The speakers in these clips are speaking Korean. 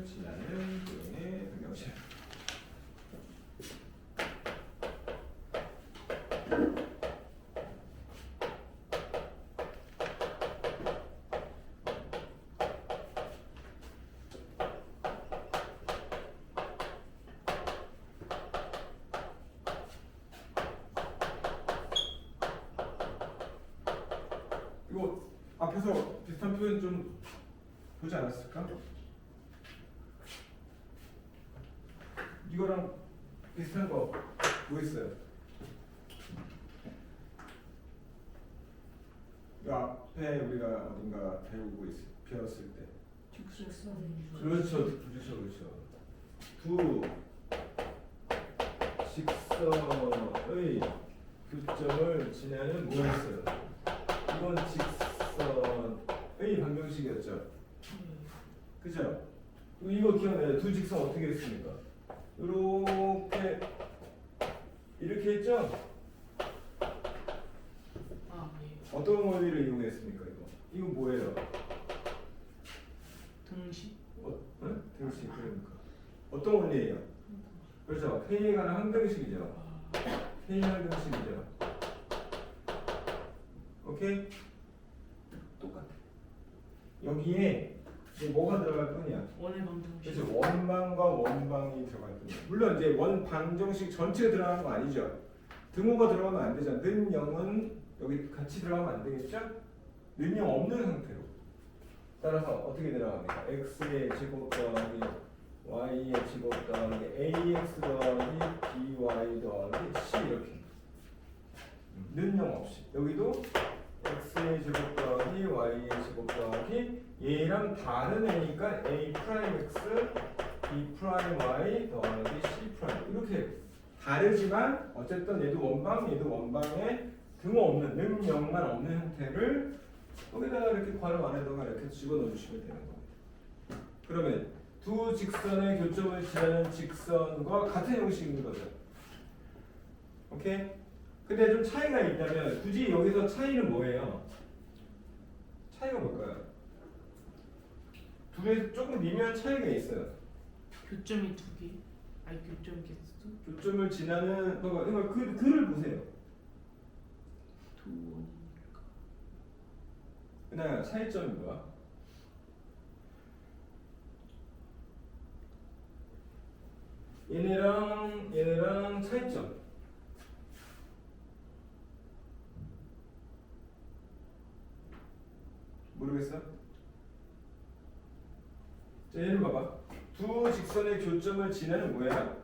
교점을 지나는 도형의 방정식. 이거 앞에서 비슷한 표현 좀 보지 않았을까? 이거랑 비슷한 거 뭐 있어요? 이 앞에 우리가 어딘가 배웠을 때. 그렇죠. 두 직선의 교점을 지나는 뭐였어요? 이건 직선의 방정식이었죠. 그죠? 이거 기억나요? 두 직선 어떻게 했습니까? 이렇게 했죠? 어떤 원리를 이용했습니까? 이거 뭐예요? 등식? 등식. 그러니까 어떤 원리예요? 그렇죠. K에 관한 항등식이죠. K 항등식이죠. 오케이? 똑같아. 여기에 이제 뭐가 들어갈 뿐이야? 원의 방정식. 그렇죠. 원방과 원방이 들어갈 뿐이야. 물론 이제 원 방정식 전체가 들어가는 거 아니죠. 등호가 들어가면 안 되죠. 는 0은 여기 같이 들어가면 안 되겠죠? 는 0 없는 상태로. 따라서 어떻게 들어갑니까? x의 제곱 더하기 y의 제곱 더하기 ax 더하기 by 더하기 c 이렇게. 는 0 없이. 여기도 x의 제곱 더하기 y의 제곱 더하기 얘랑 다른 애니까 a 프라임 x b 프라임 y 더하기 c 프라임 이렇게 다르지만 어쨌든 얘도 원방에 등호 없는 는 0만 없는 형태를 여기다가 이렇게 괄호 안에다가 이렇게 집어넣어 주시면 되는 겁니다. 그러면 두 직선의 교점을 지나는 직선과 같은 형식인 거죠. 오케이? 근데 좀 차이가 있다면 굳이 여기서 차이는 뭐예요? 차이가 뭘까요? 둘에 조금 미묘한 차이가 있어요. 교점이 두 개? 아니 교점 개수? 교점을 지나는 그러니까 글을 보세요. 두 원이니까. 그다음 차이점이 뭐야? 얘네랑 차이점. 모르겠어? 자, 얘를 봐봐. 두 직선의 교점을 지나는 뭐야?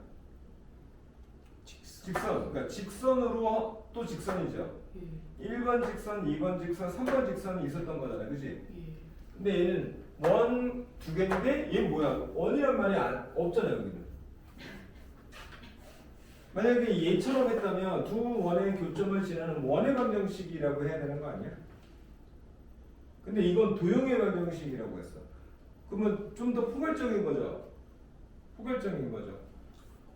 직선. 그러니까 직선으로 또 직선이죠. 예. 1번 직선, 2번 직선, 3번 직선이 있었던 거잖아. 그지? 예. 근데 얘는 원 두 개인데 얘는 뭐야? 원이란 말이 없잖아요. 여기는. 만약에 얘처럼 했다면 두 원의 교점을 지나는 원의 방정식이라고 해야 되는 거 아니야? 근데 이건 도형의 방정식이라고 했어. 그러면 좀 더 포괄적인 거죠. 포괄적인 거죠.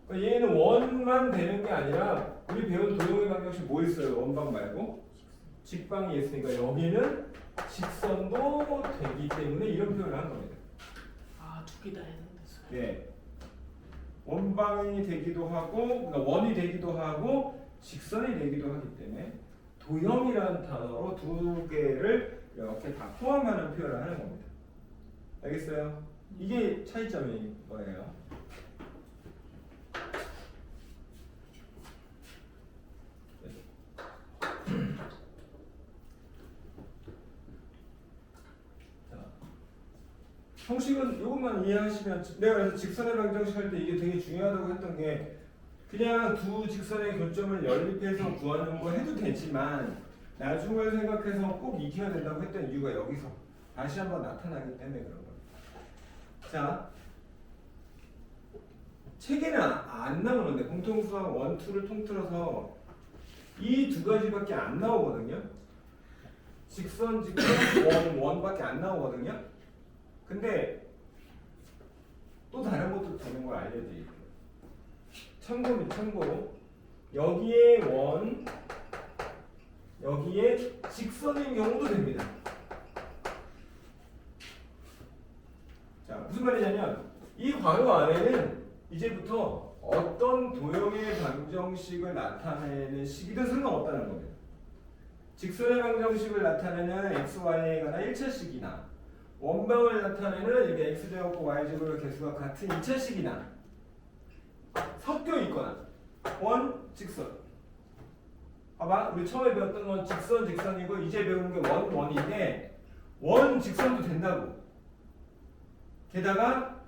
그러니까 얘는 원만 되는 게 아니라 우리 배운 도형의 방정식 뭐 있어요? 원방 말고 직방이 있으니까 여기는 직선도 되기 때문에 이런 표현을 한 겁니다. 아, 두 개 다 해당됐어요. 네. 원방이 되기도 하고, 그러니까 원이 되기도 하고, 직선이 되기도 하기 때문에 도형이라는 단어로 두 개를 이렇게 다 포함하는 표현을 하는 겁니다. 알겠어요? 이게 차이점인 거예요. 형식은 이것만 이해하시면 내가 그래서 직선의 방정식 할 때 이게 되게 중요하다고 했던 게 그냥 두 직선의 교점을 연립해서 구하는 거 해도 되지만 나중을 생각해서 꼭 익혀야 된다고 했던 이유가 여기서 다시 한번 나타나기 때문에 그런 거예요. 자, 책에는 안 나오는데 공통수학 1, 2를 통틀어서 이 두 가지밖에 안 나오거든요. 직선, 원밖에 안 나오거든요. 근데 또 다른 것도 되는 걸 알려드릴게요. 참고로 여기에 원, 여기에 직선인 경우도 됩니다. 자, 무슨 말이냐면 이 괄호 안에는 이제부터 어떤 도형의 방정식을 나타내는 식이든 상관없다는 겁니다. 직선의 방정식을 나타내는 x, y에 관한 1차식이나 원방을 나타내는 이게 x제곱과 y제곱의 개수가 같은 2차식이나 섞여 있거나 원, 직선. 봐봐, 우리 처음에 배웠던 건 직선, 직선이고 이제 배우는 게 원, 원인데 원, 직선도 된다고. 게다가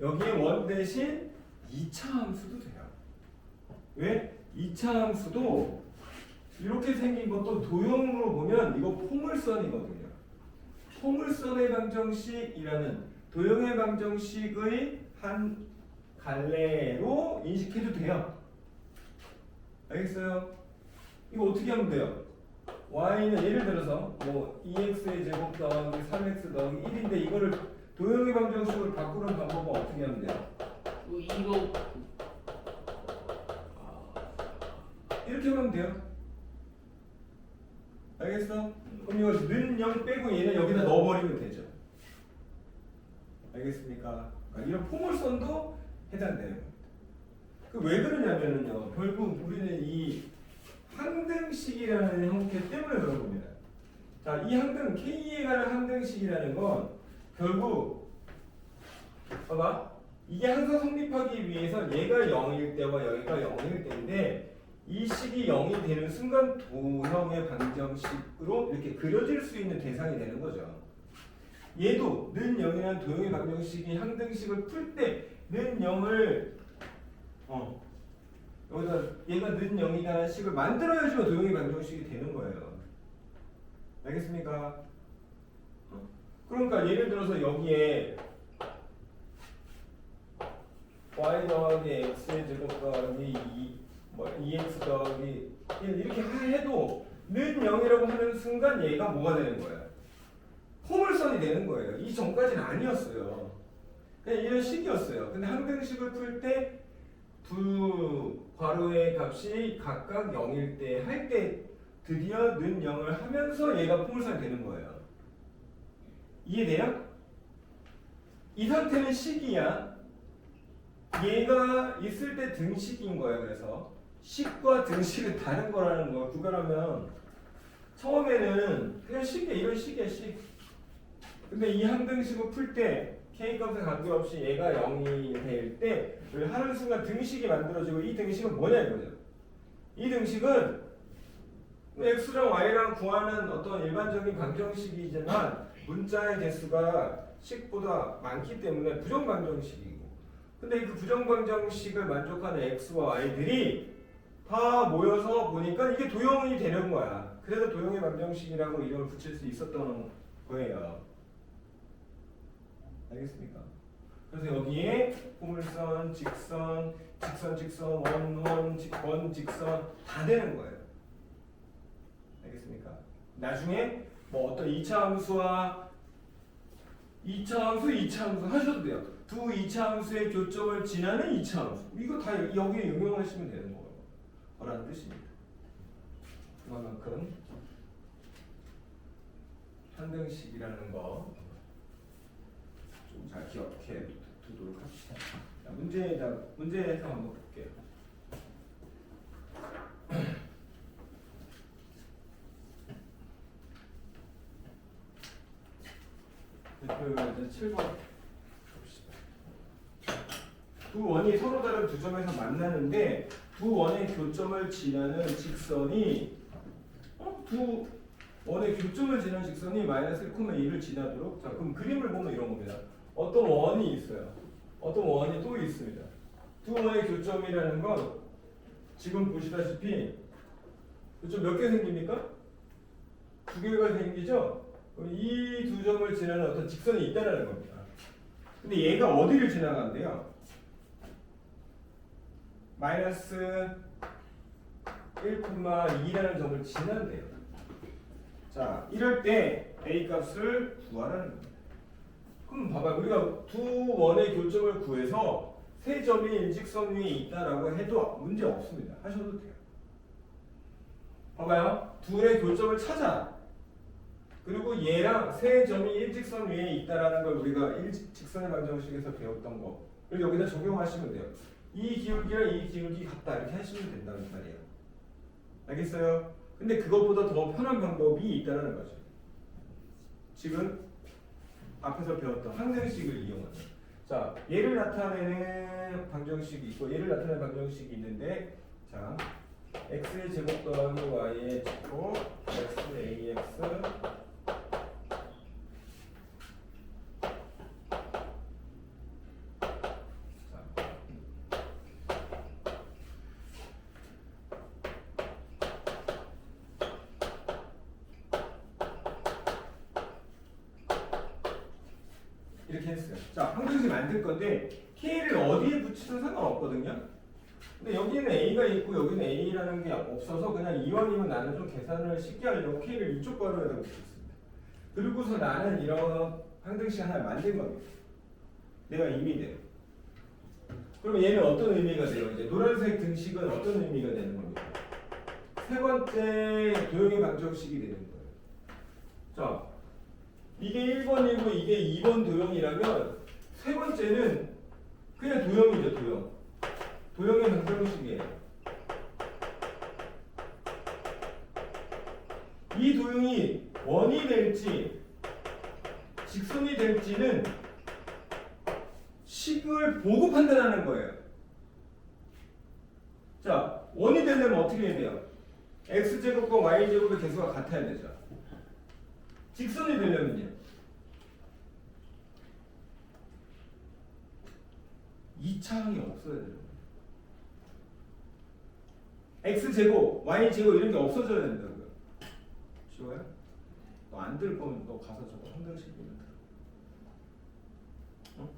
여기에 원 대신 2차 함수도 돼요. 왜? 2차 함수도 이렇게 생긴 것도 도형으로 보면 이거 포물선이거든요. 포물선의 방정식이라는 도형의 방정식의 한 갈래로 인식해도 돼요. 알겠어요? 이거 어떻게 하면 돼요? y는 예를 들어서 뭐 2x의 제곱 더하기 3x 더하기 1인데 이거를 도형의 방정식으로 바꾸는 방법은 어떻게 하면 돼요? 이거 이렇게 하면 돼요. 알겠어? 그럼 이거 는 0 빼고 얘는 여기다 넣어버리면 되죠. 알겠습니까? 이런 포물선도 해당되는 겁니다. 왜 그러냐면요. 결국 우리는 이 항등식이라는 형태 때문에 그런 겁니다. 자, 이 항등, K에 관한 항등식이라는 건 결국 봐봐. 이게 항상 성립하기 위해서 얘가 0일 때와 여기가 0일 때인데 이 식이 0이 되는 순간 도형의 방정식으로 이렇게 그려질 수 있는 대상이 되는 거죠. 얘도 는 0이라는 도형의 방정식이 항등식을 풀 때 는 0을 여기다 얘가 는 0이라는 식을 만들어야지만 도형의 방정식이 되는 거예요. 알겠습니까? 그러니까 예를 들어서 여기에 y 더하기 x의 제곱 더하기 2x 더하기 1 이렇게 해도 는 0이라고 하는 순간 얘가 뭐가 되는 거야? 포물선이 되는 거예요. 이 전까지는 아니었어요. 그냥 이런 식이었어요. 근데 항등식을 풀 때 두 괄호의 값이 각각 0일 때 할 때 드디어 는 0을 하면서 얘가 포물선이 되는 거예요. 이해돼요? 이 상태는 식이야. 얘가 있을 때 등식인 거예요. 그래서 식과 등식은 다른 거라는 걸 구별하면 처음에는 그냥 식이야. 이런 식이야. 식. 근데 이 항등식을 풀 때 K값에 관계없이 얘가 0이 될 때 하는 순간 등식이 만들어지고 이 등식은 뭐냐 이거죠. 이 등식은 X랑 Y랑 구하는 어떤 일반적인 방정식이지만 문자의 개수가 식보다 많기 때문에 부정방정식이고 근데 그 부정방정식을 만족하는 X와 Y들이 다 모여서 보니까 이게 도형이 되는 거야. 그래서 도형의 방정식이라고 이름을 붙일 수 있었던 거예요. 알겠습니까? 그래서 여기에 포물선, 직선, 직선, 원, 직선 다 되는 거예요. 알겠습니까? 나중에 뭐 어떤 2차 함수와 2차 함수 하셔도 돼요. 두 2차 함수의 교점을 지나는 2차 함수. 이거 다 여기에 응용하시면 되는 거라는 뜻입니다. 그만큼 항등식이라는 거 좀 잘 기억해 두도록 합시다. 자, 문제 해석 한번 볼게요. 이제 7번 봅시다. 두 원이 서로 다른 두 점에서 만나는데 두 원의 교점을 지나는 직선이 두 원의 교점을 지나는 직선이 마이너스 1,2를 지나도록 자 그럼 그림을 보면 이런 겁니다. 어떤 원이 있어요. 어떤 원이 또 있습니다. 두 원의 교점이라는 건 지금 보시다시피 교점 몇 개 생깁니까? 두 개가 생기죠? 이 두 점을 지나는 어떤 직선이 있다는 겁니다. 근데 얘가 어디를 지나간대요? 마이너스 1,2라는 점을 지난대요. 자, 이럴 때 A 값을 구하라는 겁니다. 그럼 봐봐, 우리가 두 원의 교점을 구해서 세 점이 일직선 위에 있다라고 해도 문제 없습니다. 하셔도 돼요. 봐봐요, 둘의 교점을 찾아. 그리고 얘랑 세 점이 일직선 위에 있다라는 걸 우리가 일직선의 방정식에서 배웠던 거를 여기다 적용하시면 돼요. 이 기울기랑 이 기울기 같다 이렇게 하시면 된다는 말이에요. 알겠어요? 근데 그것보다 더 편한 방법이 있다는 거죠. 지금 앞에서 배웠던 항등식을 이용하는. 자, 얘를 나타내는 방정식이 있고 얘를 나타내는 방정식이 있는데, 자, x의 제곱 더하기 y의 제곱 x ax 이렇게 했어요. 자, 항등식 만들 건데 k를 어디에 붙이든 상관없거든요. 근데 여기는 a가 있고 여기는 a라는 게 없어서 그냥 이왕이면 나는 좀 계산을 쉽게 하려고 k를 이쪽 괄호에다 붙였습니다. 그리고서 나는 이런 항등식 하나 만든 겁니다. 내가 이미 돼요. 그럼 얘는 어떤 의미가 돼요? 이제 노란색 등식은 어떤 의미가 되는 겁니까? 세 번째 도형의 방정식이 되는 거예요. 자, 이게 1번이고 이게 2번 도형이라면 세 번째는 그냥 도형이죠, 도형. 도형의 방정식이에요. 이 도형이 원이 될지 직선이 될지는 식을 보고 판단하는 거예요. 자, 원이 되려면 어떻게 해야 돼요? x제곱과 y제곱의 개수가 같아야 되죠. 직선이 되려면요. 이 차항이 없어야 돼요. x제곱, y제곱 이런 게 없어져야 된다고요. 쉬워요? 너 안 들 거면 너 가서 저거 항등식 보면 들어. 어?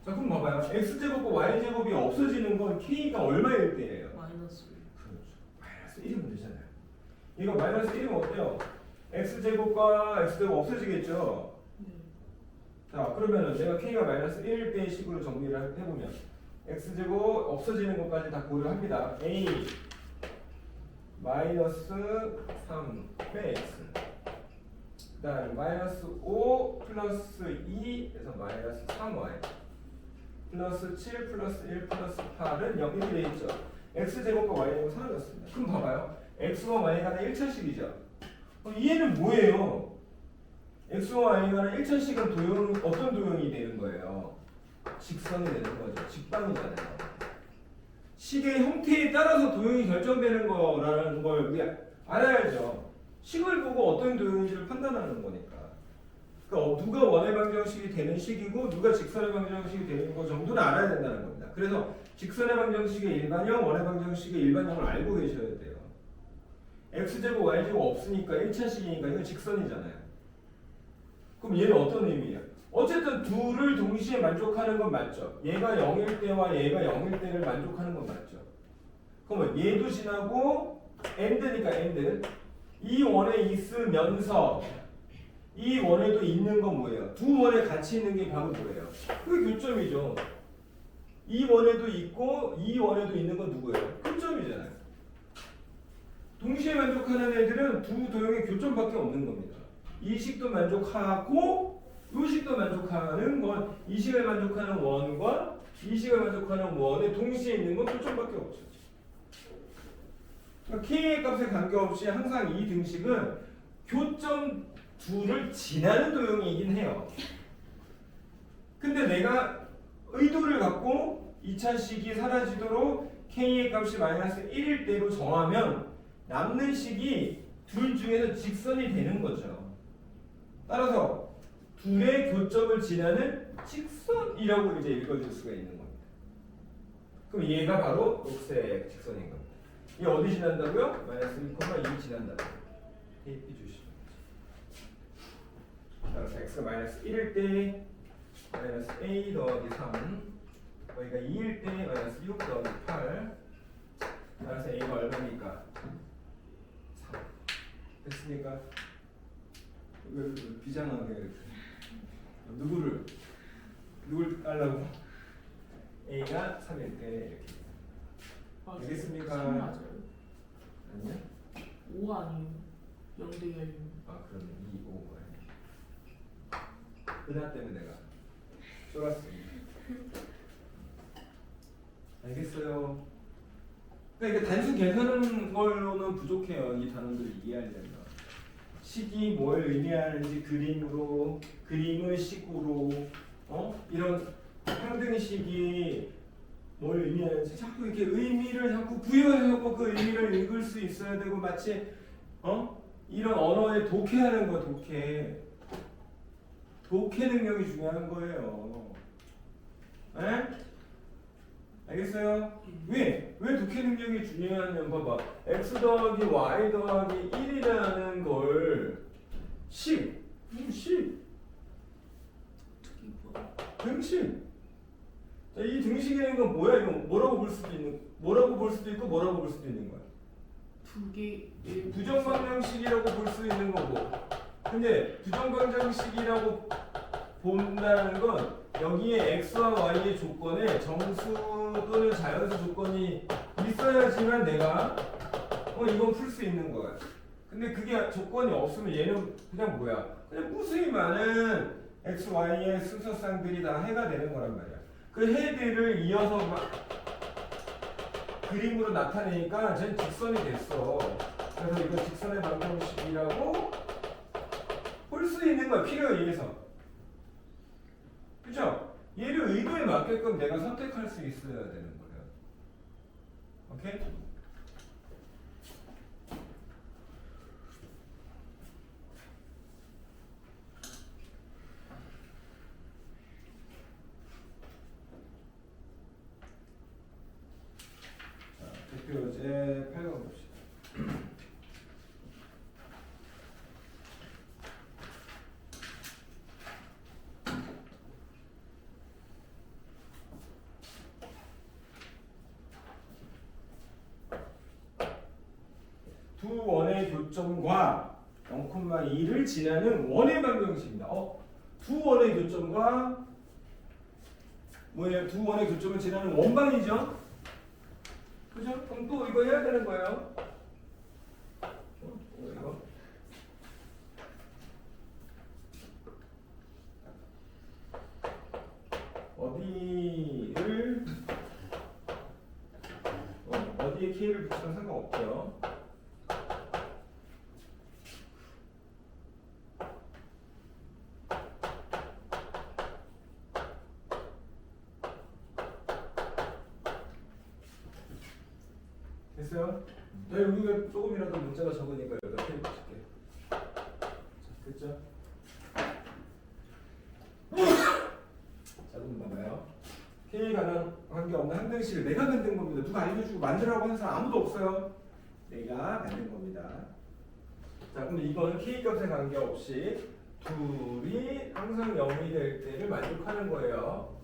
자, 그럼 봐봐요. x제곱과 y제곱이 없어지는 건 k가 얼마일 때예요? 마이너스 1. 그렇죠. 마이너스 1이면 되잖아요. 이거 마이너스 1이면 어때요? x제곱과 x제곱 없어지겠죠? 네. 자, 그러면은 내가 k가 마이너스 1일 때의 식으로 정리를 해보면 x제곱 없어지는 것까지 다 고려합니다. a 마이너스 3배 x 그 다음에 마이너스 5 플러스 2 해서 마이너스 3y 플러스 7 플러스 1 플러스 8은 0이 되어 있죠. x제곱과 y제곱 사라졌습니다. 그럼 봐봐요. x와 y가 다 1차식이죠. 얘는 뭐예요? x와 y가 1차식은 도형, 어떤 도형이 되는 거예요? 직선이 되는 거죠. 직방이잖아요. 식의 형태에 따라서 도형이 결정되는 거라는 걸 우리 알아야죠. 식을 보고 어떤 도형인지를 판단하는 거니까. 그러니까 누가 원의 방정식이 되는 식이고 누가 직선의 방정식이 되는 거 정도는 알아야 된다는 겁니다. 그래서 직선의 방정식의 일반형, 원의 방정식의 일반형을 알고 계셔야 돼요. x제곱, y제곱 없으니까 1차식이니까 이건 직선이잖아요. 그럼 얘는 어떤 의미예요? 어쨌든 둘을 동시에 만족하는 건 맞죠. 얘가 0일 때와 얘가 0일 때를 만족하는 건 맞죠. 그러면 얘도 지나고 and니까 and 이 원에 있으면서 이 원에도 있는 건 뭐예요? 두 원에 같이 있는 게 바로 뭐예요? 그게 교점이죠. 이 원에도 있고 이 원에도 있는 건 누구예요? 교점이잖아요. 동시에 만족하는 애들은 두 도형의 교점밖에 없는 겁니다. 이 식도 만족하고 이 식도 만족하는 건, 이 식을 만족하는 원과 이 식을 만족하는 원에 동시에 있는 건 교점밖에 없죠. 그러니까 k의 값에 관계없이 항상 이 등식은 교점 둘을 지나는 도형이긴 해요. 근데 내가 의도를 갖고 2차식이 사라지도록 k의 값이 마이너스 1일 때로 정하면 남는 식이 둘 중에서 직선이 되는 거죠. 따라서 둘의 교점을 지나는 직선이라고 이제 읽어줄 수가 있는 겁니다. 그럼 얘가 바로 녹색 직선인 겁니다. 이 어디 지난다고요? 마이너스 1,2 지난다고. 대입해 주시면 따라서 x가 마이너스 1일 때 마이너스 a 더하기 3 여기가 2일 때 마이너스 6 더하기 8 따라서 a가 얼마니까? 3 됐습니까? 왜 비장하게 누굴 깔라고? A가 3일 때 이렇게. 알겠습니까? 맞아요. 아니야? 5 아니에요. 0대 1. 아 그러면 2, 5. 은하 때문에 내가 쫄았습니다. 알겠어요. 그러니까 이게 단순 계산하는 걸로는 부족해요. 이 단원들을 이해하려면. 식이 뭘 의미하는지 그림으로, 그림의 식으로, 이런 항등식이 뭘 의미하는지 자꾸 이렇게 의미를 자꾸 부여해서 그 의미를 읽을 수 있어야 되고 마치 이런 언어에 독해하는 거야, 독해. 독해 능력이 중요한 거예요. 에? 알겠어요? 왜 독해 능력이 중요하냐면 봐봐. x 더하기 y 더하기 1이라는 걸 10 특히 뭐 등식. 자, 이 등식이라는 건 뭐야? 이거 뭐라고 볼 수도 있는, 뭐라고 볼 수도 있고 뭐라고 볼 수도 있는 거야. 두 개. 부정방정식이라고 볼 수 있는 거고. 근데 부정방정식이라고 본다는 건 여기에 x와 y의 조건에 정수 또는 자연수 조건이 있어야지만 내가 이건 풀 수 있는 거야. 근데 그게 조건이 없으면 얘는 그냥 뭐야? 그냥 무수히 많은 x, y의 순서쌍들이 다 해가 되는 거란 말이야. 그 해들을 이어서 막 그림으로 나타내니까 쟤는 직선이 됐어. 그래서 이거 직선의 방정식이라고 볼 수 있는 거야. 필요에 의해서. 그죠? 얘를 의도에 맞게끔 내가 선택할 수 있어야 되는 거예요. 오케이? 자, 대표제 8번 봅시다. 두 원의 교점과 0,2를 지나는 원의 방정식입니다. 두 원의 교점과 뭐예요? 두 원의 교점을 지나는 원방이죠? 그죠? 그럼 또 이거 해야 되는 거예요. 이거. 어디를 어디에 K를 붙이면 상관없죠. 됐어요? 네, 여기가 조금이라도 문자가 적으니까 여기다 K 붙일게. 됐죠? 자, 그럼 봐봐요. K가 관계없는 항등식을 내가 만든 겁니다. 누가 알려주고 만들라고 하는 사람 아무도 없어요. 내가 만든 겁니다. 자, 그럼 이거는 K 값에 관계없이 둘이 항상 0이 될 때를 만족하는 거예요.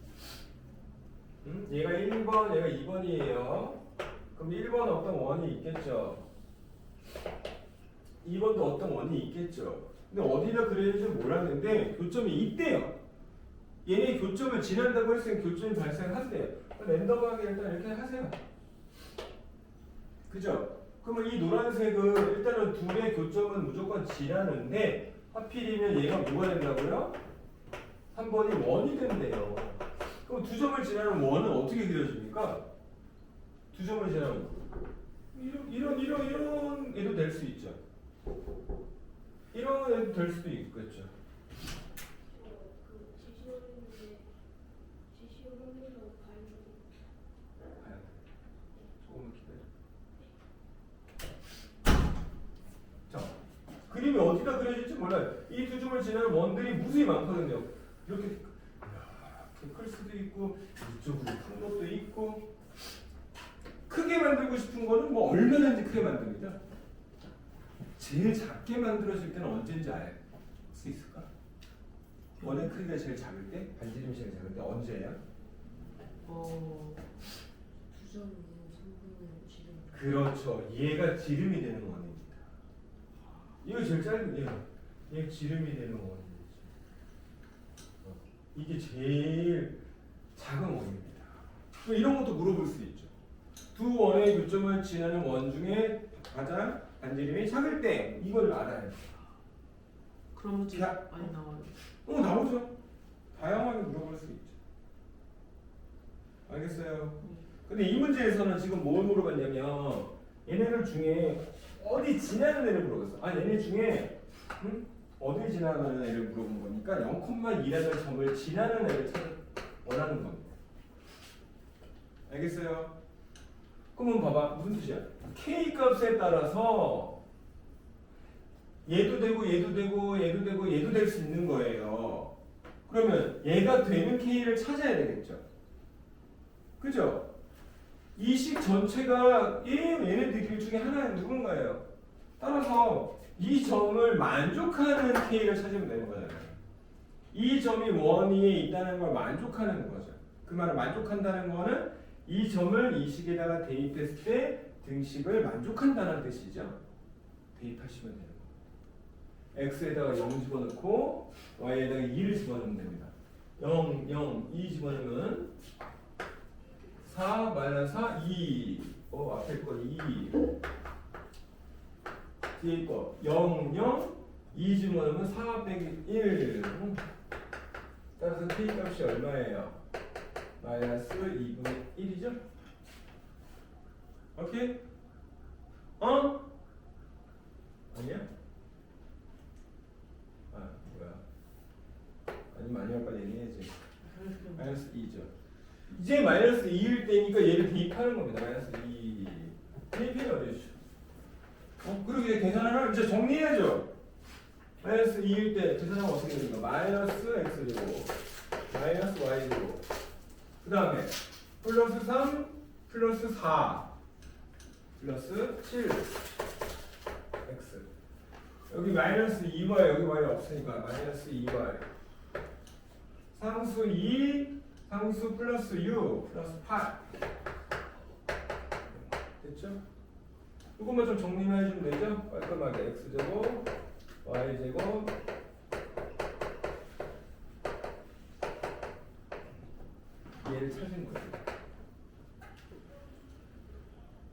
얘가 1번, 얘가 2번이에요. 그럼 1번 어떤 원이 있겠죠. 2번도 어떤 원이 있겠죠. 근데 어디다 그려야 될지 몰랐는데 교점이 있대요. 얘네 교점을 지난다고 했으면 교점이 발생한대요. 랜덤하게 일단 이렇게 하세요. 그죠? 그러면 이 노란색은 일단은 둘의 교점은 무조건 지나는데 하필이면 얘가 뭐가 된다고요? 3번이 원이 된대요. 그럼 두 점을 지나는 원은 어떻게 그려집니까? 두 점을 지나는 이런 애도 될 수 있죠. 이런 애도 될 수도 있겠죠. 조금만 기다려. 자, 그림이 어디다 그려질지 몰라요. 이 두 점을 지나는 원들이 무수히 많거든요. 이렇게 클 수도 있고 이쪽으로 큰 것도 있고. 크게 만들고 싶은 거는 뭐 얼마든지 크게 만듭니다. 제일 작게 만들어질 때는 언제인지 알 수 있을까? 원의 크기가 제일 작을 때? 반지름이 제일 작을 때 언제예요? 두 점은 3분의 지름. 그렇죠. 얘가 지름이 되는 원입니다. 이거 제일 짧은 얘 지름이 되는 원이죠. 이게 제일 작은 원입니다. 이런 것도 물어볼 수 있죠. 두 원의 교점을 지나는 원 중에 가장 반지름이 작을 때 이걸 알아야 돼. 그런 문제 자. 많이 나와요. 나오죠. 다양하게 물어볼 수 있죠. 알겠어요? 근데 이 문제에서는 지금 뭘 물어봤냐면 얘네들 중에 어디 지나는 애를 물어봤어. 얘네 중에 어디 지나가는 애를 물어본 거니까 0,2라는 점을 지나는 애를 원하는 겁니다. 알겠어요? 그러면 봐봐. 무슨 뜻이야? K 값에 따라서 얘도 되고 얘도 되고 얘도 되고 얘도 될 수 있는 거예요. 그러면 얘가 되는 K를 찾아야 되겠죠. 그죠? 이 식 전체가 얘네들 중에 하나는 누군가예요. 따라서 이 점을 만족하는 K를 찾으면 되는 거잖아요. 이 점이 원위에 있다는 걸 만족하는 거죠. 그 말은 만족한다는 거는 이 점을 이 식에다가 대입했을 때 등식을 만족한다는 뜻이죠. 대입하시면 되는 거예요. x에다가 0 집어넣고 y에다가 2를 집어넣으면 됩니다. 0, 0, 2 집어넣으면 4 마이너스 4, 2. 앞에 거 2. 뒤에 거 0, 0, 2 집어넣으면 4 빼기 1. 따라서 k 값이 얼마예요? 마이너스 2분의 1이죠? 오케이? 아니야? 뭐야? 아니면 아니면 빨리 얘기해야지. 마이너스 2죠. 이제 마이너스 2일 때니까 얘를 대입하는 겁니다. 마이너스 2. 대입이 어디죠? 그리고 이제 계산하면 이제 정리해야죠. 마이너스 2일 때 계산하면 어떻게 됩니까? 마이너스 x제곱 마이너스 y제곱 그 다음에 플러스 3 플러스 4 플러스 7 x 여기 마이너스 2y 여기 y 없으니까 마이너스 2y 상수 2 상수 플러스 6 플러스 8 됐죠? 이것만 좀 정리만 해주면 되죠? 깔끔하게 x제곱 y제곱 얘를 찾은 거예요.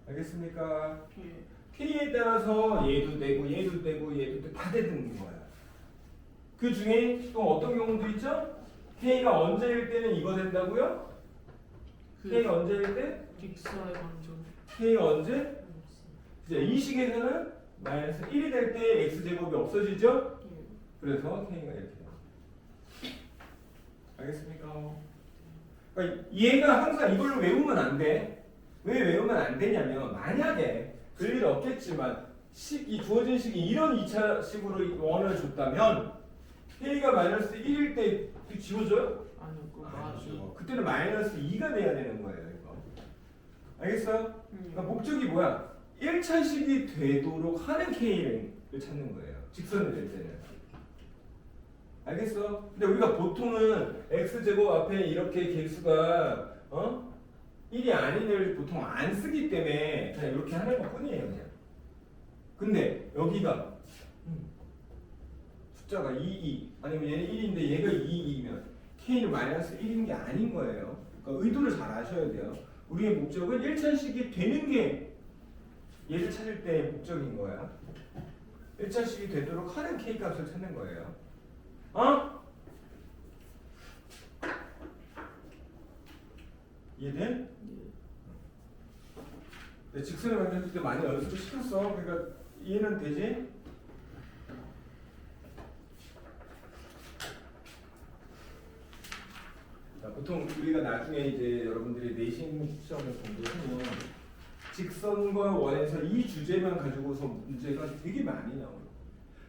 알겠습니까? 예. K에 따라서 얘도 되고 얘도 되고 얘도 되고 다 되는 거야. 그 중에 또 어떤 경우도 있죠? K가 언제일 때는 이거 된다고요? K가 언제일 때? 빅사의 반전. K가 언제? 이제 이 식에서는 마이너스 1이 될 때 x제곱이 없어지죠? 예. 그래서 K가 이렇게 돼요. 알겠습니까? 그러니까 얘가 항상 이걸로 외우면 안 돼. 왜 외우면 안 되냐면 만약에 별일 없겠지만 이 주어진 식이 이런 2차식으로 원을 줬다면 K가 마이너스 1일 때 지워져요? 아니요, 그거 아니죠. 그때는 마이너스 2가 돼야 되는 거예요. 이거. 알겠어요? 그러니까 목적이 뭐야? 1차식이 되도록 하는 K를 찾는 거예요. 직선이 될 때는. 알겠어? 근데 우리가 보통은 x제곱 앞에 이렇게 개수가 1이 아닌 애를 보통 안 쓰기 때문에 그냥 이렇게 하는 것 뿐이에요. 그냥. 근데 여기가 숫자가 2, 2 아니면 얘는 1인데 얘가 2, 2면 k는 마이너스 1인 게 아닌 거예요. 그러니까 의도를 잘 아셔야 돼요. 우리의 목적은 1차식이 되는 게 얘를 찾을 때 목적인 거야. 1차식이 되도록 하는 k 값을 찾는 거예요. 이해돼? 네, 직선을 만들 때 많이 연습을 시켰어. 그러니까 이해는 되지? 자, 보통 우리가 나중에 이제 여러분들이 내신 시험을 공부하면 직선과 원에서 이 주제만 가지고서 문제가 되게 많이 나와요.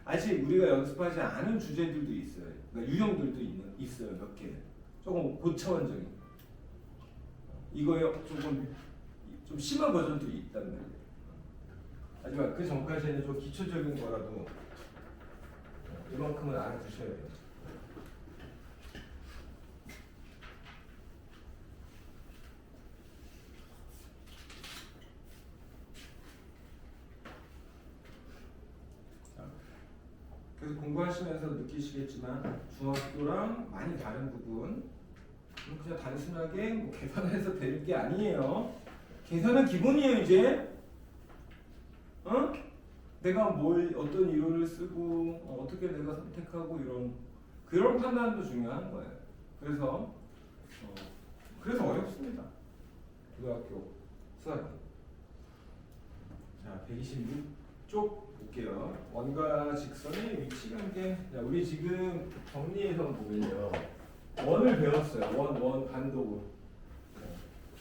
아직 우리가 연습하지 않은 주제들도 있어요. 그러니까 유형들도 있어요. 몇 개. 조금 고차원적인. 이거에 조금 좀 심한 버전도 있단 말이에요. 하지만 그 전까지는 좀 기초적인 거라도 이만큼은 알아두셔야 돼요. 그래서 공부하시면서 느끼시겠지만 중학교랑 많이 다른 부분 그냥 단순하게 뭐 계산해서 될 게 아니에요. 계산은 기본이에요 이제. 내가 뭘 어떤 이론을 쓰고 어떻게 내가 선택하고 이런 그런 판단도 중요한 거예요. 그래서 어렵습니다. 고등학교 수학이. 자, 126쪽 볼게요. 원과 직선의 위치 관계. 자, 우리 지금 정리해서 보면요. 원을 배웠어요. 원 반도구.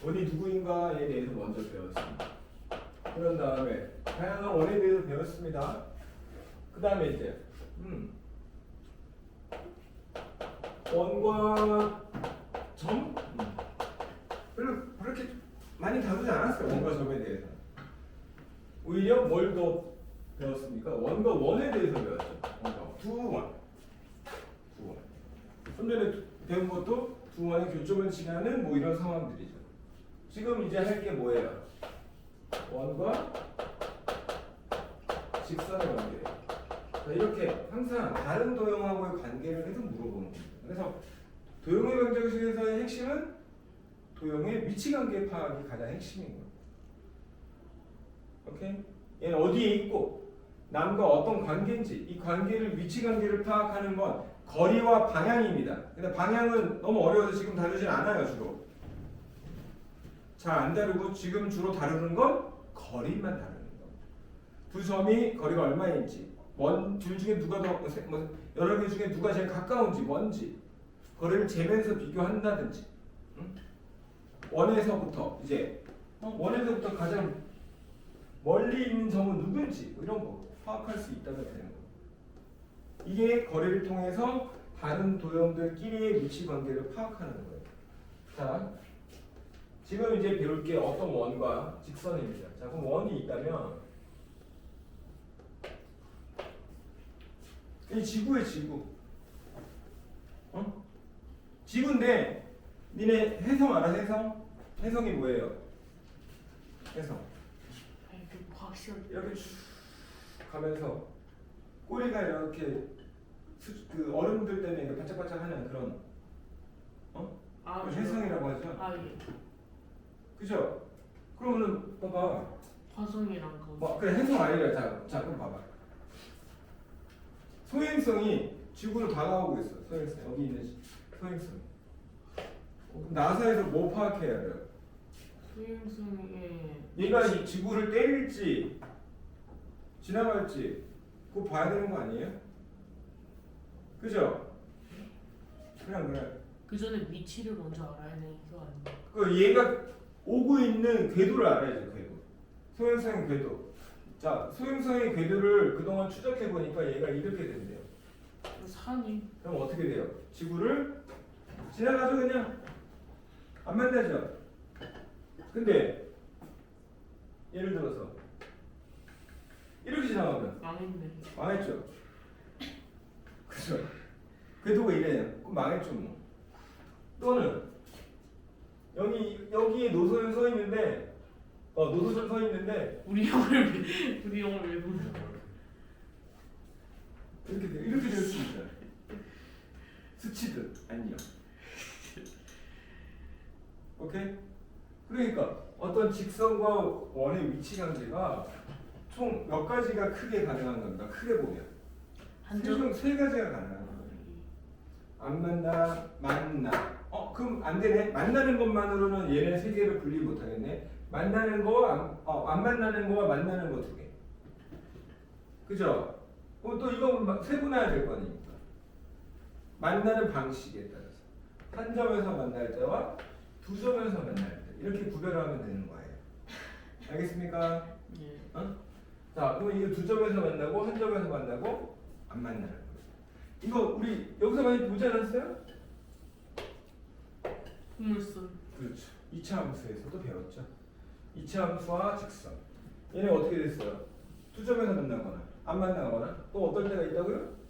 원이 누구인가에 대해서 먼저 배웠습니다. 그런 다음에 다양한 원에 대해서 배웠습니다. 그 다음에 이제 원과 점? 별로 그렇게 많이 다루지 않았어요. 원과 점에 대해서. 오히려 뭘 더 배웠습니까? 원과 원에 대해서 배웠죠. 두 원. 좀 전에 배운 것도 두 원의 교점을 지나는 뭐 이런 상황들이죠. 지금 이제 할 게 뭐예요? 원과 직선의 관계. 자, 이렇게 항상 다른 도형하고의 관계를 계속 물어보는 겁니다. 그래서 도형의 방정식에서의 핵심은 도형의 위치 관계 파악이 가장 핵심인 거예요. 오케이? 얘는 어디에 있고 남과 어떤 관계인지 이 관계를 위치 관계를 파악하는 건 거리와 방향입니다. 근데 방향은 너무 어려워서 지금 다루진 않아요. 주로 잘 안 다루고 지금 주로 다루는 건 거리만 다루는 거. 두 점이 거리가 얼마인지, 둘 중에 누가 더 여러 개 중에 누가 제일 가까운지, 뭔지 거리를 재면서 비교한다든지. 원에서부터 이제 원에서부터 가장 멀리 있는 점은 누군지 뭐 이런 거 파악할 수 있다면 되는 거. 이게 거리를 통해서 다른 도형들끼리의 위치 관계를 파악하는 거예요. 자, 지금 이제 배울 게 어떤 원과 직선입니다. 자, 그럼 원이 있다면 이 지구의 지구. 지구인데 니네 해성 알아? 해성? 해성이 뭐예요? 해성. 아니 그 과학 시간 이렇게 쭉 가면서 꼬리가 이렇게 그 얼음들 때문에 이렇게 반짝반짝하는 그런 해성이라고 하죠. 아 예. 그죠? 그러면은 봐봐. 화성이랑 그. 그래 해성 아니래. 자 그럼 봐봐. 소행성이 지구를 다가오고 있어. 소행성 여기 있는 소행성. 나사에서 뭐 파악해야 돼요? 소행성의 얘가 이 지구를 때릴지 지나갈지 그거 봐야 되는 거 아니에요? 그죠? 그래. 그 전에 위치를 먼저 알아야 되는 거 아니에요? 그 얘가 오고 있는 궤도를 알아야죠. 궤도. 소행성의 궤도. 자, 소행성의 궤도를 그동안 추적해 보니까 얘가 이렇게 된대요. 산이. 그럼 어떻게 돼요? 지구를 지나가죠 그냥. 안 만나죠. 근데 예를 들어서 이렇게 지나가면 망했네. 망했죠. 그죠? 궤도가 이래요. 그럼 망했죠 뭐. 또는 여기에 노선은 서 있는데 노선 서 있는데 우리 형을 왜 보는 거야? 이렇게 될 수 있어요. 스치듯 안녕. 오케이? 그러니까 어떤 직선과 원의 위치 관계가 총 몇 가지가 크게 가능한 겁니다. 크게 보면 한점. 세 가지가 가능한 거예요. 안 만나. 그럼 안 되네. 만나는 것만으로는 얘네 세 개를 분리 못 하겠네. 만나는 거, 안 만나는 거와 만나는 거 두 개. 그죠? 그럼 또 이거 세분화해야 될 거 아닙니까? 만나는 방식에 따라서 한 점에서 만날 때와 두 점에서 만날 때 이렇게 구별하면 되는 거예요. 알겠습니까? 예. 자, 그럼 이거 두 점에서 만나고 한 점에서 만나고 안 만나는 거예요. 이거 우리 여기서 많이 보지 않았어요? 풍물선. 그렇죠. 2차 함수에서도 배웠죠. 2차 함수와 직선. 얘네 어떻게 됐어요? 두 점에서 만나거나 안 만나거나 또 어떨 때가 있다고요?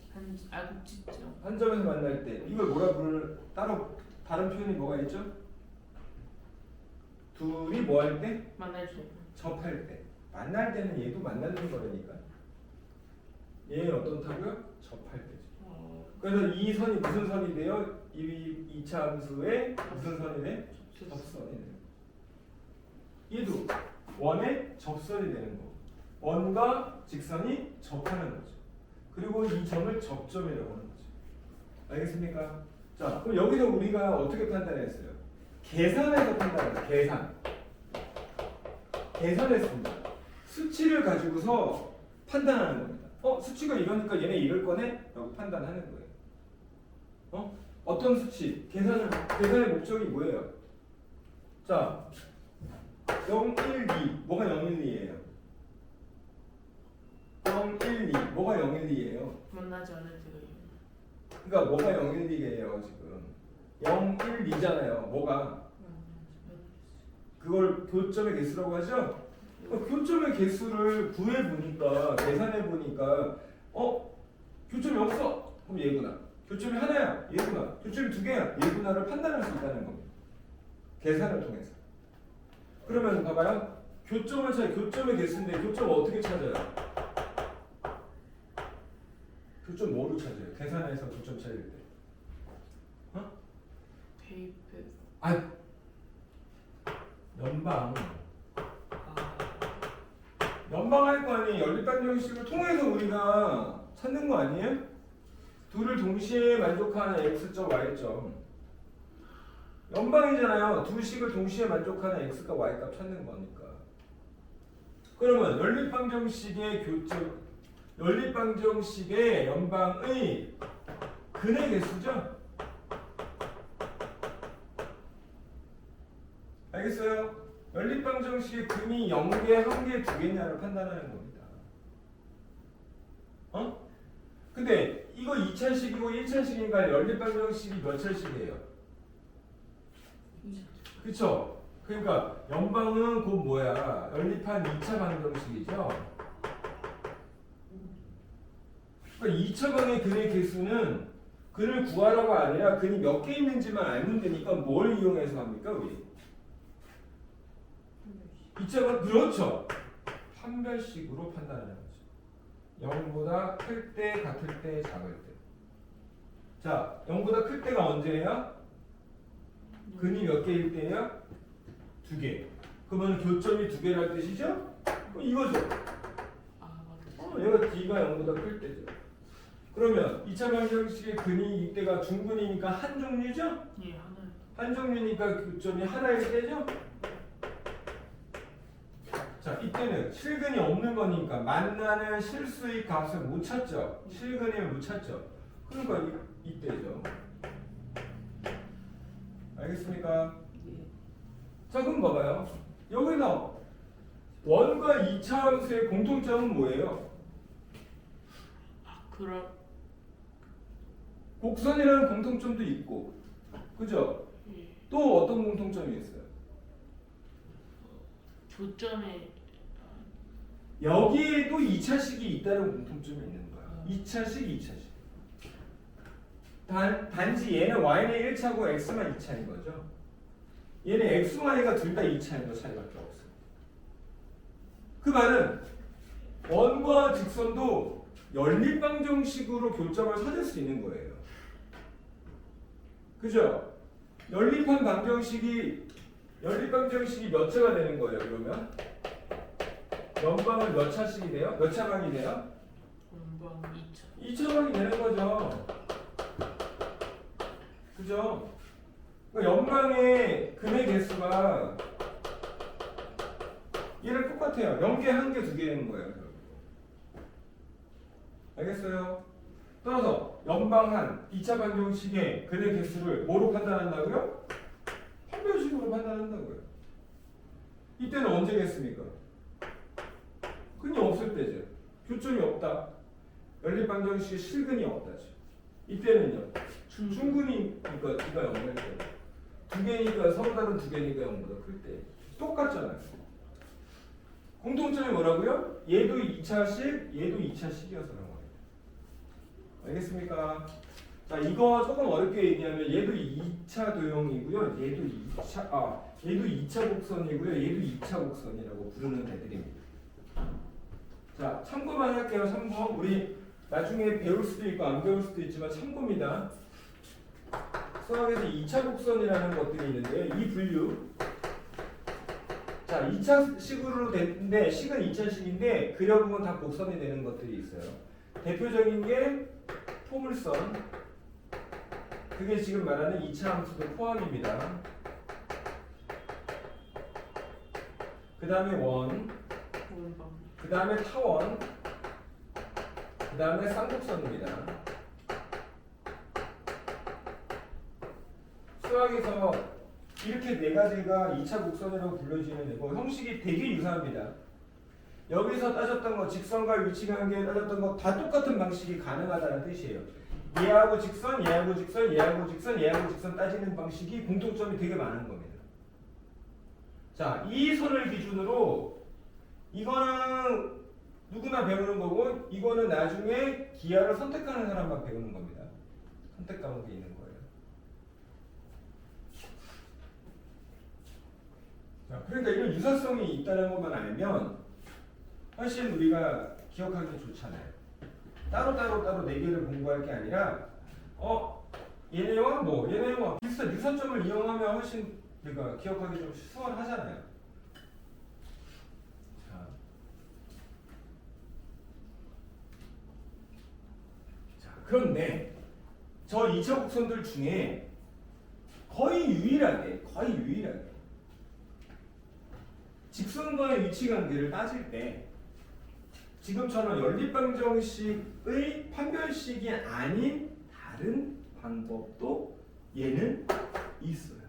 알고 찢죠. 한 점에서 만날 때 이걸 뭐라 부르는 따로 다른 표현이 뭐가 있죠? 둘이 뭐 할 때? 만날 때. 접할 때. 만날 때는 얘도 만나는 거라니까. 얘는 어떻다고요? 접할 때죠. 그래서 이 선이 무슨 선이 돼요? 이 2차 함수의 무슨 선이 돼? 접선이 돼요. 얘도 원의 접선이 되는 거. 원과 직선이 접하는 거죠. 그리고 이 점을 접점이라고 하는 거죠. 알겠습니까? 자, 그럼 여기서 우리가 어떻게 판단했어요? 계산해서 판단했어요. 계산했습니다. 수치를 가지고서 판단하는 겁니다. 수치가 이러니까 얘네 이럴 거네? 라고 판단하는 거예요. 어떤 수치? 계산의 목적이 뭐예요? 자, 0, 1, 2. 뭐가 0, 1, 2예요? 0, 1, 2. 뭐가 0, 1, 2예요? 만나지 않을 때가 그러니까 뭐가 0, 1, 2예요 지금? 0, 1, 2잖아요. 뭐가? 그걸 교점의 개수라고 하죠? 교점의 개수를 구해보니까 계산해보니까 교점이 없어. 그럼 얘구나. 교점이 하나야. 얘구나. 교점이 두 개야. 얘구나를 판단할 수 있다는 겁니다. 계산을 통해서. 그러면 봐봐요. 교점을 찾아. 교점의 개수인데 교점 어떻게 찾아요? 교점 뭐로 찾아요? 계산해서 교점 찾을 때. 대입해. 연방. 아, 연방할 거 아니에요. 연립반 형식을 통해서 우리가 찾는 거 아니에요? 둘을 동시에 만족하는 x점, y점. 연방이잖아요. 두 식을 동시에 만족하는 x과 y값 찾는 거니까. 그러면 연립방정식의 교점, 연립방정식의 연방의 근의 개수죠? 알겠어요? 연립방정식의 근이 0개, 1개, 2개냐를 판단하는 겁니다. 근데 이거 2차식이고 1차식인가 연립방정식이 몇 차식이에요? 그쵸? 그러니까 연방은 곧 뭐야? 연립한 2차 방정식이죠? 그러니까 2차 방의 근의 개수는 근을 구하라고 아니라 근이 몇 개 있는지만 알면 되니까 뭘 이용해서 합니까 우리? 2차 방 그렇죠. 판별식으로 판단하는 거죠. 0보다 클 때, 같을 때, 작을 때. 자, 0보다 클 때가 언제예요? 근이 몇 개일 때예요? 2개. 그러면 교점이 2개라는 뜻이죠? 그럼 이거죠. 아 맞아. 얘가 D가 0보다 클 때죠. 그러면 2차 방정식의 근이 이때가 중근이니까 한 종류죠? 예 하나. 한 종류니까 교점이 하나일 때죠? 자, 이때는 실근이 없는 거니까 만나는 실수의 값을 못 찾죠. 실근이면 못 찾죠. 그러니까 이때죠. 알겠습니까? 예. 자, 그럼 봐봐요. 여기서 원과 2차 함수의 공통점은 뭐예요? 아 그럼 곡선이라는 공통점도 있고, 그죠? 예. 또 어떤 공통점이 있어요? 교점에 여기에도 2차식이 있다는 공통점이 있는 거야. 2차식, 2차식. 단지 얘는 y는 1차고 x만 2차인 거죠. 얘는 x, y가 둘 다 2차인 거 차이밖에 없어. 그 말은 원과 직선도 연립방정식으로 교점을 찾을 수 있는 거예요. 그죠? 연립방정식이 몇 차가 되는 거예요, 그러면? 연방은 몇 차식이 돼요? 몇 차방이 돼요? 공방 2차. 2차방이 되는 거죠. 그죠? 그러니까 연방의 근의 개수가 얘랑 똑같아요. 0개, 1개, 2개인 거예요. 알겠어요? 따라서 연방한 2차 방정식의 근의 개수를 뭐로 판단한다고요? 판별식으로 판단한다고요. 이때는 언제겠습니까? 근이 없을 때죠. 교점이 없다. 연립방정식의 실근이 없다죠. 이때는요. 중근이니까 D가 0일 때. 2개니까 서로 다른 2개니까 0보다 클 때. 똑같잖아요. 공통점이 뭐라고요? 얘도 2차식, 얘도 2차식이어서 그런 거예요. 알겠습니까? 자, 이거 조금 어렵게 얘기하면 얘도 2차 도형이고요. 얘도 2차 곡선이고요. 얘도 2차 곡선이라고 부르는 애들입니다. 자, 참고만 할게요. 참고. 우리 나중에 배울 수도 있고 안 배울 수도 있지만 참고입니다. 수학에서 2차 곡선이라는 것들이 있는데 이 분류 자, 2차식으로 됐는데 식은 2차식인데 그려보면 다 곡선이 되는 것들이 있어요. 대표적인 게 포물선. 그게 지금 말하는 2차 함수도 포함입니다. 그 다음에 원, 원방. 그 다음에 타원, 그 다음에 쌍곡선입니다. 수학에서 이렇게 네 가지가 2차 곡선이라고 불려지는 거 형식이 되게 유사합니다. 여기서 따졌던 거 직선과 위치관계에 따졌던 거 다 똑같은 방식이 가능하다는 뜻이에요. 얘하고 직선, 얘하고 직선, 얘하고 직선, 얘하고 직선 따지는 방식이 공통점이 되게 많은 겁니다. 자, 이 선을 기준으로 이거는 누구나 배우는 거고 이거는 나중에 기하를 선택하는 사람만 배우는 겁니다. 선택 과목이 있는 거예요. 자, 그러니까 이런 유사성이 있다는 것만 알면 훨씬 우리가 기억하기 좋잖아요. 따로 네 개를 공부할 게 아니라 얘네와 얘네와 비슷한 유사점을 이용하면 훨씬 우리가 기억하기 좀 수월하잖아요. 자, 그런데 저 2차 곡선들 중에 거의 유일하게 직선과의 위치관계를 따질 때 지금처럼 연립방정식의 판별식이 아닌 다른 방법도 얘는 있어요.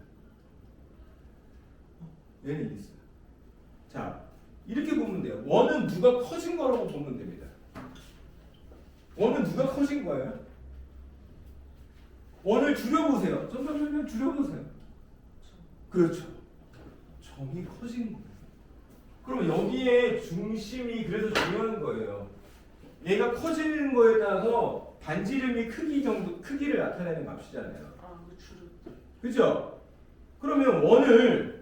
얘는 있어요. 자, 이렇게 보면 돼요. 원은 누가 커진 거라고 보면 됩니다. 원은 누가 커진 거예요? 원을 줄여보세요. 점점 줄여보세요. 그렇죠. 점이 커진 거예요. 그럼 여기에 중심이 그래서 중요한 거예요. 얘가 커지는 거에 따라서 반지름이 크기를 나타내는 값이잖아요. 아, 그 줄였다. 그죠? 그러면 원을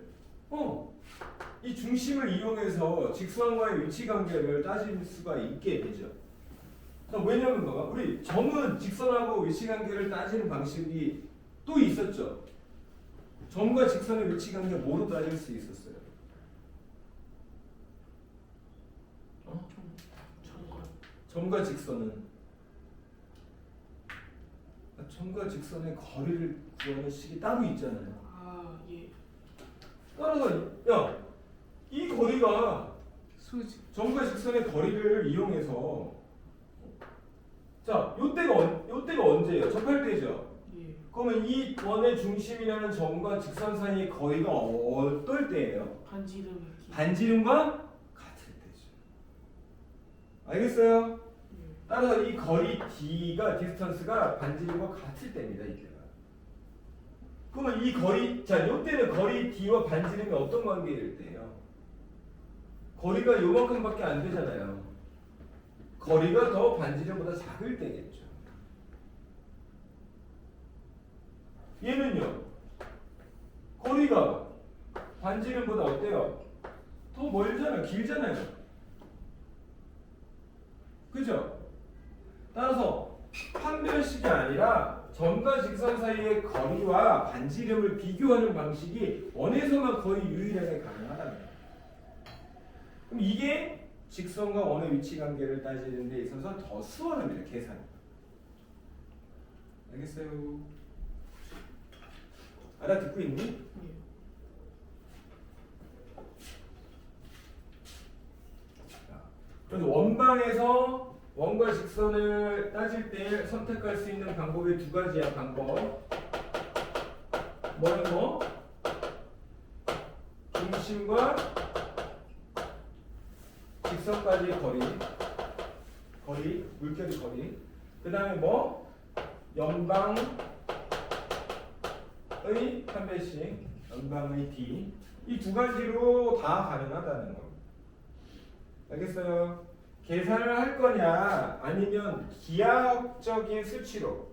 이 중심을 이용해서 직선과의 위치 관계를 따질 수가 있게 되죠. 왜냐면 우리 점은 직선하고 위치 관계를 따지는 방식이 또 있었죠. 점과 직선의 위치 관계 뭐로 따질 수 있었어요? 점과 직선은 점과 직선의 거리를 구하는 식이 따로 있잖아요. 아, 예. 따라서 이 거리가 수직. 점과 직선의 거리를 이용해서 자, 요때가 언제예요? 접할 때죠. 예. 그러면 이 원의 중심이라는 점과 직선 사이의 거리가 어떨 때예요? 반지름의 기. 반지름과 같을 때죠. 알겠어요? 예. 따라서 이 거리 d가 디스턴스가 반지름과 같을 때입니다. 이때가. 그러면 이 거리 요때는 거리 d와 반지름이 어떤 관계일 때예요? 거리가 요만큼밖에 안 되잖아요. 거리가 더 반지름보다 작을 때겠죠. 얘는요. 거리가 반지름보다 어때요? 더 멀잖아요. 길잖아요. 그죠? 따라서 판별식이 아니라 점과 직선 사이의 거리와 반지름을 비교하는 방식이 원에서만 거의 유일하게 가능하다는 거예요. 그럼 이게 직선과 원의 위치 관계를 따지는 데 있어서 더 수월합니다. 계산. 알겠어요? 알아듣고 있니? 예. 그래서 원방에서 원과 직선을 따질 때 선택할 수 있는 방법이 두 가지야. 방법. 뭐는 중심과 직선까지의 거리, 물결의 거리. 그 다음에 연방의 판별식, 연방의 d. 이 두 가지로 다 가능하다는 겁니다. 알겠어요? 계산을 할 거냐 아니면 기하학적인 수치로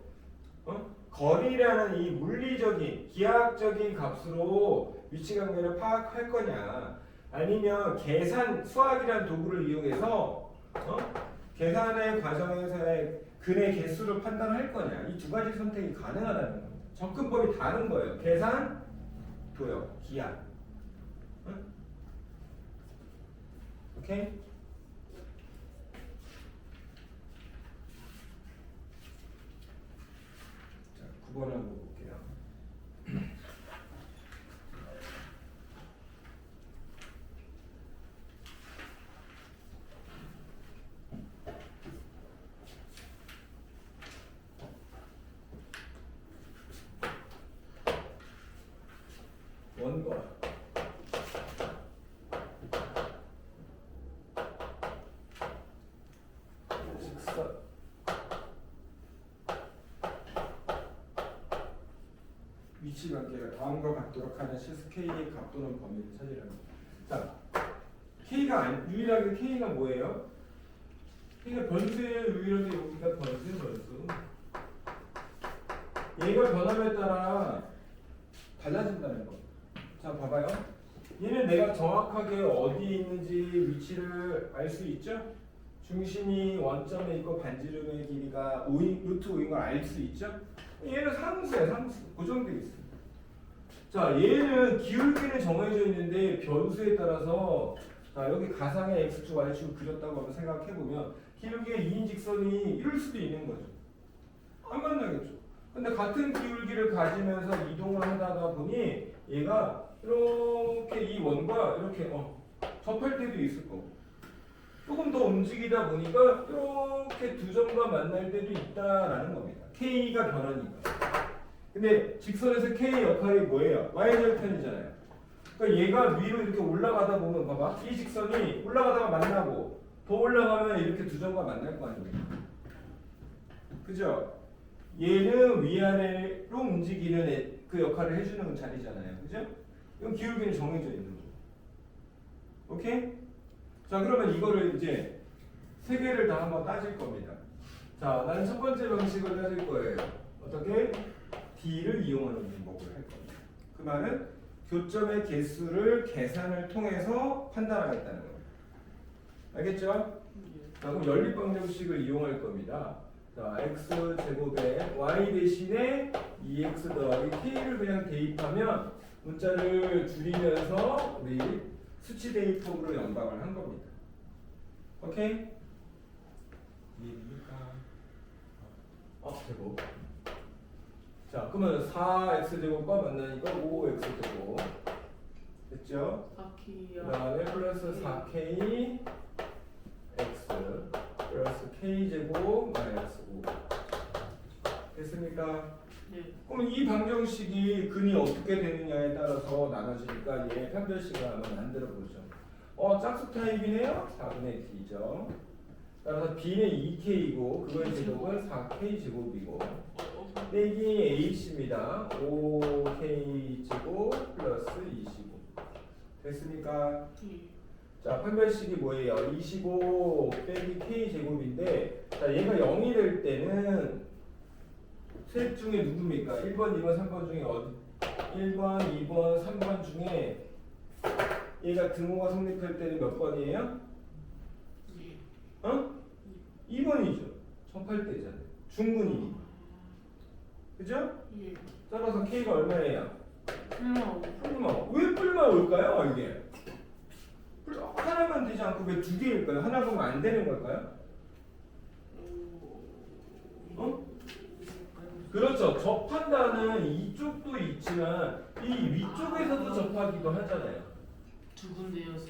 거리라는 이 물리적인 기하학적인 값으로 위치관계를 파악할 거냐 아니면 수학이라는 도구를 이용해서 계산의 과정에서의 근의 개수를 판단할 거냐 이 두 가지 선택이 가능하다는 겁니다. 접근법이 다른 거예요. 계산, 도형, 기하. 오케이? 자, 9번 한번 볼게요. 원과 직선 위치관계가 다음과 같도록 하는 실수 K의 값 또는 범위를 찾으랍니다. 자, 유일하게 K가 뭐예요? K가 변수의 유일하게 여기가 변수. 얘가 변함에 따라 달라진다는 거. 자, 봐봐요. 얘는 내가 정확하게 어디에 있는지 위치를 알 수 있죠? 중심이 원점에 있고 반지름의 길이가 5인, 루트 5인 걸 알 수 있죠? 얘는 상수야, 상수. 고정되어 있어. 자, 얘는 기울기는 정해져 있는데 변수에 따라서 자, 여기 가상의 x축, y축을 그렸다고 한번 생각해 보면 기울기의 2인 직선이 이럴 수도 있는 거죠. 안 만나겠죠. 근데 같은 기울기를 가지면서 이동을 하다가 보니 얘가 이렇게 이 원과 이렇게 접할 때도 있을 거고 조금 더 움직이다 보니까 이렇게 두 점과 만날 때도 있다라는 겁니다. K가 변하니까. 근데 직선에서 K 역할이 뭐예요? Y절편이잖아요. 그러니까 얘가 위로 이렇게 올라가다 보면 봐봐. 이 직선이 올라가다가 만나고 더 올라가면 이렇게 두 점과 만날 거 아니에요. 그죠? 얘는 위아래로 움직이는 그 역할을 해주는 자리잖아요. 그죠? 이건 기울기는 정해져 있는 거죠. 오케이? 자, 그러면 이거를 이제 세 개를 다 한번 따질 겁니다. 자, 나는 첫 번째 방식을 따질 거예요. 어떻게? D를 이용하는 방법을 할 겁니다. 그 말은 교점의 개수를 계산을 통해서 판단하겠다는 겁니다. 알겠죠? 자, 그럼 연립방정식을 이용할 겁니다. 자, x제곱에 y 대신에 2x 더하기 k를 그냥 대입하면 문자를 줄이면서 우리 수치 대입법으로 연방을 한 겁니다. 오케이? 이해됩니까? 제곱. 자, 그러면 4x제곱과 만나니까 5x제곱. 됐죠? 4K야. 그 다음에 플러스 4k x 플러스 k제곱 마이너스 5 됐습니까? 네. 그럼 이 방정식이 근이 어떻게 되느냐에 따라서 나눠지니까 얘 판별식을 한번 만들어 보죠. 짝수 타입이네요. 4분의 t죠. 따라서 b는 2k이고 그거의 제곱은 4k 제곱이고 빼기 h입니다. 5k 제곱 플러스 25 됐습니까? 네. 자, 판별식이 뭐예요? 25 빼기 k 제곱인데 자, 얘가 0이 될 때는 셋 중에 누굽니까? 1번, 2번, 3번 중에 1번, 2번, 3번 중에 얘가 등호가 성립할 때는 몇 번이에요? 예. 2번이죠. 접할 때잖아요. 중근이. 그죠? 예. 따라서 k가 얼마예요? 풀마. 왜 뿔마 올까요? 이게 하나만 되지 않고 왜 두 개일까요? 하나 보면 안 되는 걸까요? 그렇죠. 접한다는 이쪽도 있지만 이 위쪽에서도 접하기도 하잖아요. 두 군데여서.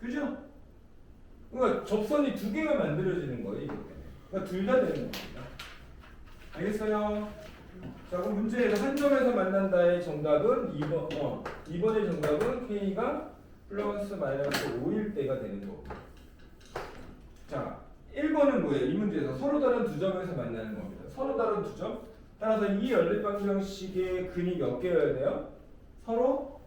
그죠? 그러니까 접선이 두 개가 만들어지는 거예요. 이렇게. 그러니까 둘 다 되는 겁니다. 알겠어요? 자, 그럼 문제에서 한 점에서 만난다의 정답은 2번. 2번의 정답은 k가 플러스 마이너스 5일 때가 되는 거고. 자, 1번은 뭐예요? 이 문제에서 서로 다른 두 점에서 만나는 겁니다. 서로 다른 두 점. 따라서 이 연립방정식의 근이 몇 개여야 돼요? 서로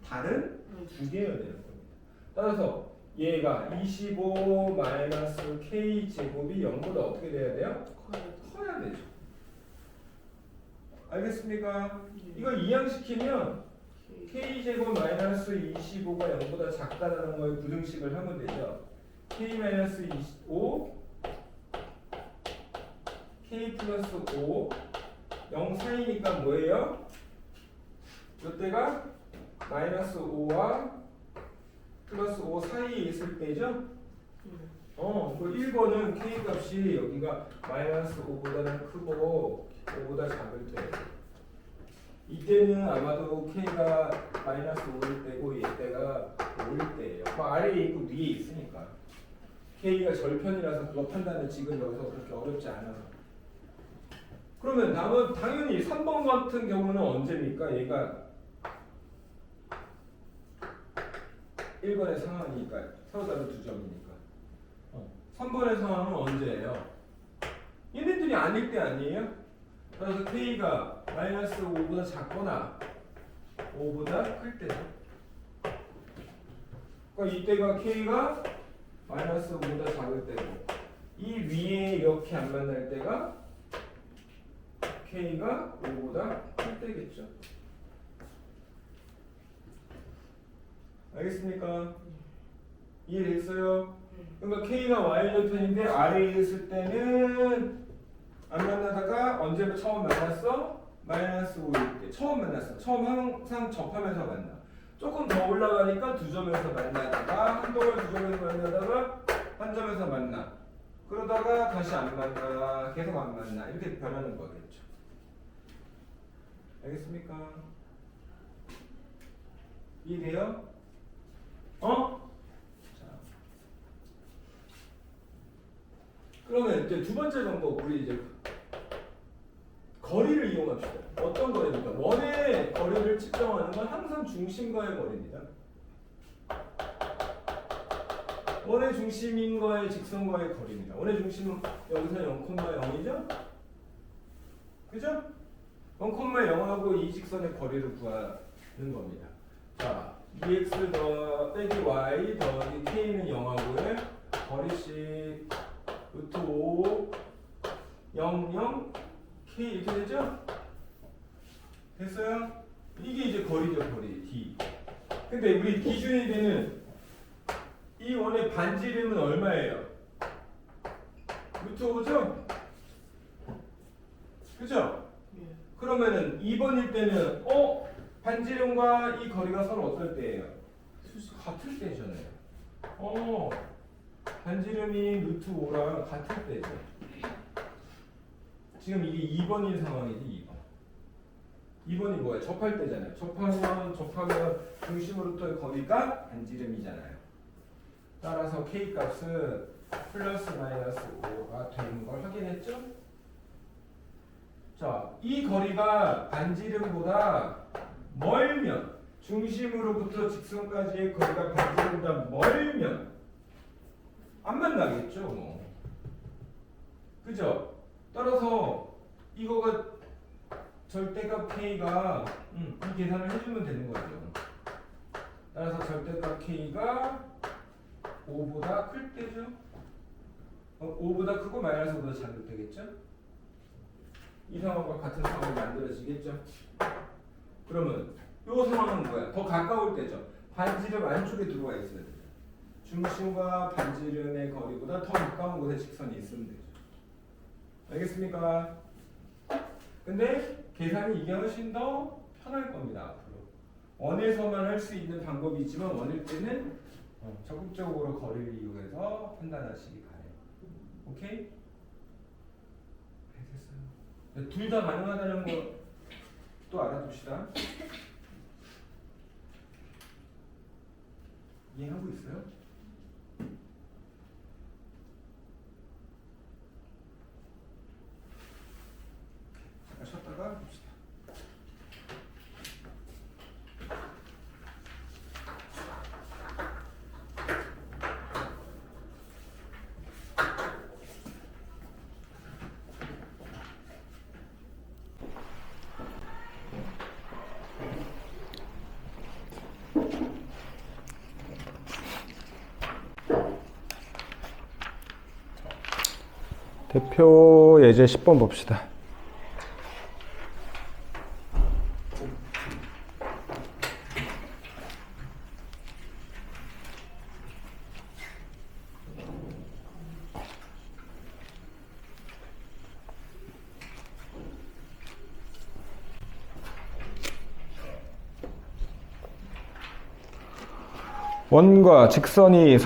다른 두 개여야 되는 겁니다. 따라서 얘가 25 마이너스 k 제곱이 0보다 어떻게 돼야 돼요? 커야 되죠. 알겠습니까? 이걸 이항시키면 k 제곱 마이너스 25가 0보다 작다라는 거에 부등식을 하면 되죠. k 마이너스 25 k 플러스 5 0 사이니까 뭐예요? 이때가 마이너스 5와 플러스 5 사이에 있을 때죠? 음. 그 1번은 k 값이 여기가 마이너스 5보다는 크고 5보다 작을 때 이때는 아마도 k가 마이너스 5일 때고 이때가 5일 때예요. 그 아래에 있고 위에 있으니까 k가 절편이라서 그거 판단은 지금 여기서 그렇게 어렵지 않아서. 그러면 다음은 당연히 3번 같은 경우는 언제입니까? 얘가 1번의 상황이니까 서로 다른 두 점이니까 3번의 상황은 언제예요? 얘네들이 아닐 때 아니에요? 그래서 k가 마이너스 5보다 작거나 5보다 클 때죠. 그러니까 이때가 k가 마이너스 5보다 작을 때고 이 위에 이렇게 안 만날 때가 k가 5보다 클 때겠죠. 알겠습니까? 이해됐어요? 그러니까 k가 y절편인데 아래에 있을 때는 안 만나다가 언제 처음 만났어? 마이너스 5일 때 처음 만났어. 처음 항상 접하면서 만나. 조금 더 올라가니까 두 점에서 만나다가 한 동안 두 점에서 만나다가 한 점에서 만나. 그러다가 다시 안 만나. 계속 안 만나. 이렇게 변하는 거겠죠. 알겠습니까? 이해돼요? 자. 그러면 이제 두 번째 방법 우리 이제 거리를 이용합시다. 어떤 거리입니까? 원의 거리를 측정하는 건 항상 중심과의 거리입니다. 원의 중심인과의 직선과의 거리입니다. 원의 중심은 여기서 0,0이죠? 그죠? 0,0하고 이 직선의 거리를 구하는 겁니다. 자, dx 더 빼기 y 더하기 k는 0하고의 거리씩 루트 5 0 0 k 이렇게 되죠? 됐어요? 이게 이제 거리죠, 거리 d. 근데 우리 기준이 되는 이 원의 반지름은 얼마예요? 루트 5죠? 그죠? 예. 그러면은 2번일 때는 반지름과 이 거리가 서로 어떨 때예요? 같을 때잖아요. 반지름이 루트 5랑 같을 때죠. 지금 이게 2번인 상황이지 2번. 2번이 뭐야? 접할 때잖아요. 접하면 중심으로부터의 거리가 반지름이잖아요. 따라서 k 값은 플러스 마이너스 5가 되는 걸 확인했죠? 자, 이 거리가 반지름보다 멀면 중심으로부터 직선까지의 거리가 반지름보다 멀면 안 만나겠죠, 뭐. 그죠? 따라서 이거가 절대값 k가 이 계산을 해주면 되는 거죠. 따라서 절대값 k가 5보다 클 때죠. 5보다 크고 마이너스 5보다 작을 때겠죠. 이 상황과 같은 상황이 만들어지겠죠. 그러면 이 상황은 뭐야? 더 가까울 때죠. 반지름 안쪽에 들어와 있어야 돼요. 중심과 반지름의 거리보다 더 가까운 곳에 직선이 있으면 되죠. 알겠습니까? 근데 계산이 이게 훨씬 더 편할 겁니다. 앞으로 원에서만 할 수 있는 방법이 있지만 원일 때는 적극적으로 거리를 이용해서 판단하시기 바래요. 오케이? 네, 됐어요. 둘 다 가능하다는 거 또 알아둡시다. 이해하고 있어요? 잠깐 쉬었다가 봅시다. 대표 예제 10번 봅시다. 원과 직선이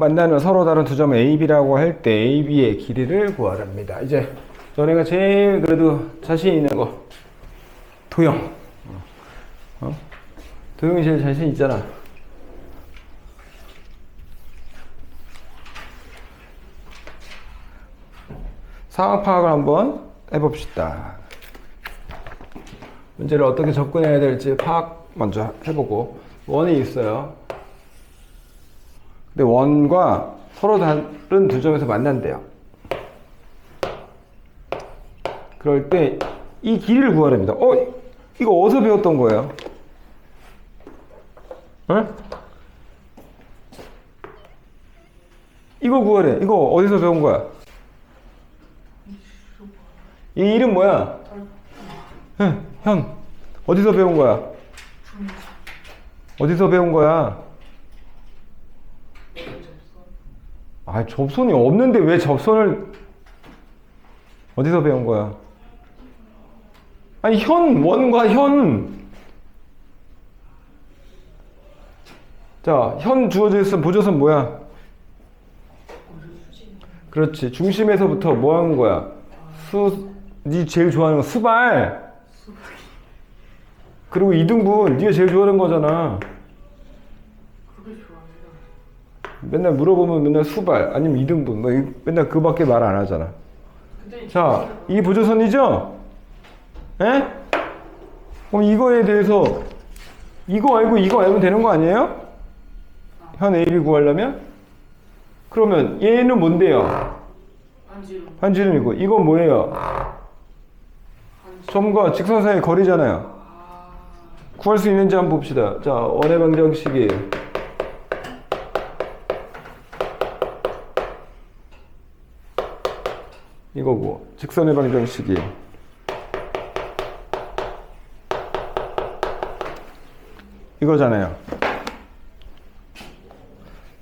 만나는 서로 다른 두 점 AB라고 할 때 AB의 길이를 구하랍니다. 이제 너네가 제일 그래도 자신 있는 거 도형. 도형이 제일 자신 있잖아. 상황 파악을 한번 해봅시다. 문제를 어떻게 접근해야 될지 파악 먼저 해보고, 원이 있어요. 근데 원과 서로 다른 두 점에서 만난대요. 그럴 때 이 길이를 구하랍니다. 이거 어디서 배웠던 거예요? 이거 구하래. 이거 어디서 배운 거야? 이 이름 뭐야? 현. 어디서 배운 거야? 어디서 배운 거야? 접선이 없는데 왜 접선을 어디서 배운 거야? 아니, 원과 현. 자, 현 주어져 있으면 보조선 뭐야? 그렇지. 중심에서부터 뭐 하는 거야? 니 제일 좋아하는 거 수발. 그리고 이등분 니가 제일 좋아하는 거잖아. 그게 좋아해요. 맨날 물어보면 맨날 수발 아니면 이등분 맨날 그밖에 말 안 하잖아. 자, 이 보조선이죠? 에? 그럼 이거에 대해서 이거 알면 되는 거 아니에요? 현 AB 구하려면? 그러면 얘는 뭔데요? 반지름이고 이건 뭐예요? 점과 직선 사이의 거리잖아요. 구할 수 있는지 한번 봅시다. 자, 원의 방정식이 이거고, 직선의 방정식이 이거잖아요.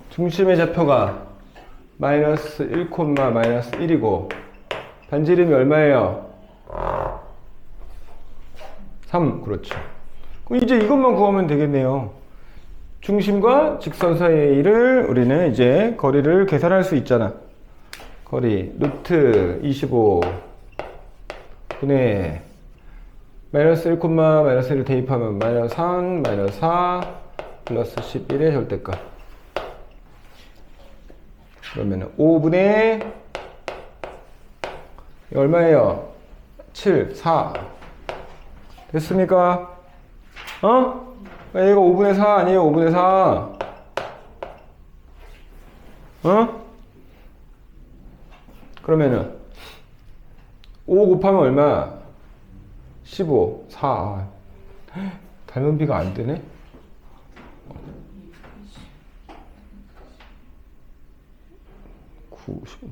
중심의 좌표가 마이너스 1, 마이너스 1이고 반지름이 얼마예요? 3. 그렇죠. 그럼 이제 이것만 구하면 되겠네요. 중심과 직선 사이의 일을 우리는 이제 거리를 계산할 수 있잖아. 거리 루트 25 분의 마이너스 1, 마이너스 1을 대입하면 마이너스 3, 마이너스 4 플러스 11의 절대값. 그러면 5분의 얼마예요? 7, 4 됐습니까? 얘가 5분의 4 아니에요? 5분의 4 그러면은 5 곱하면 얼마? 15, 4 닮은 비가 안 되네? 9, 15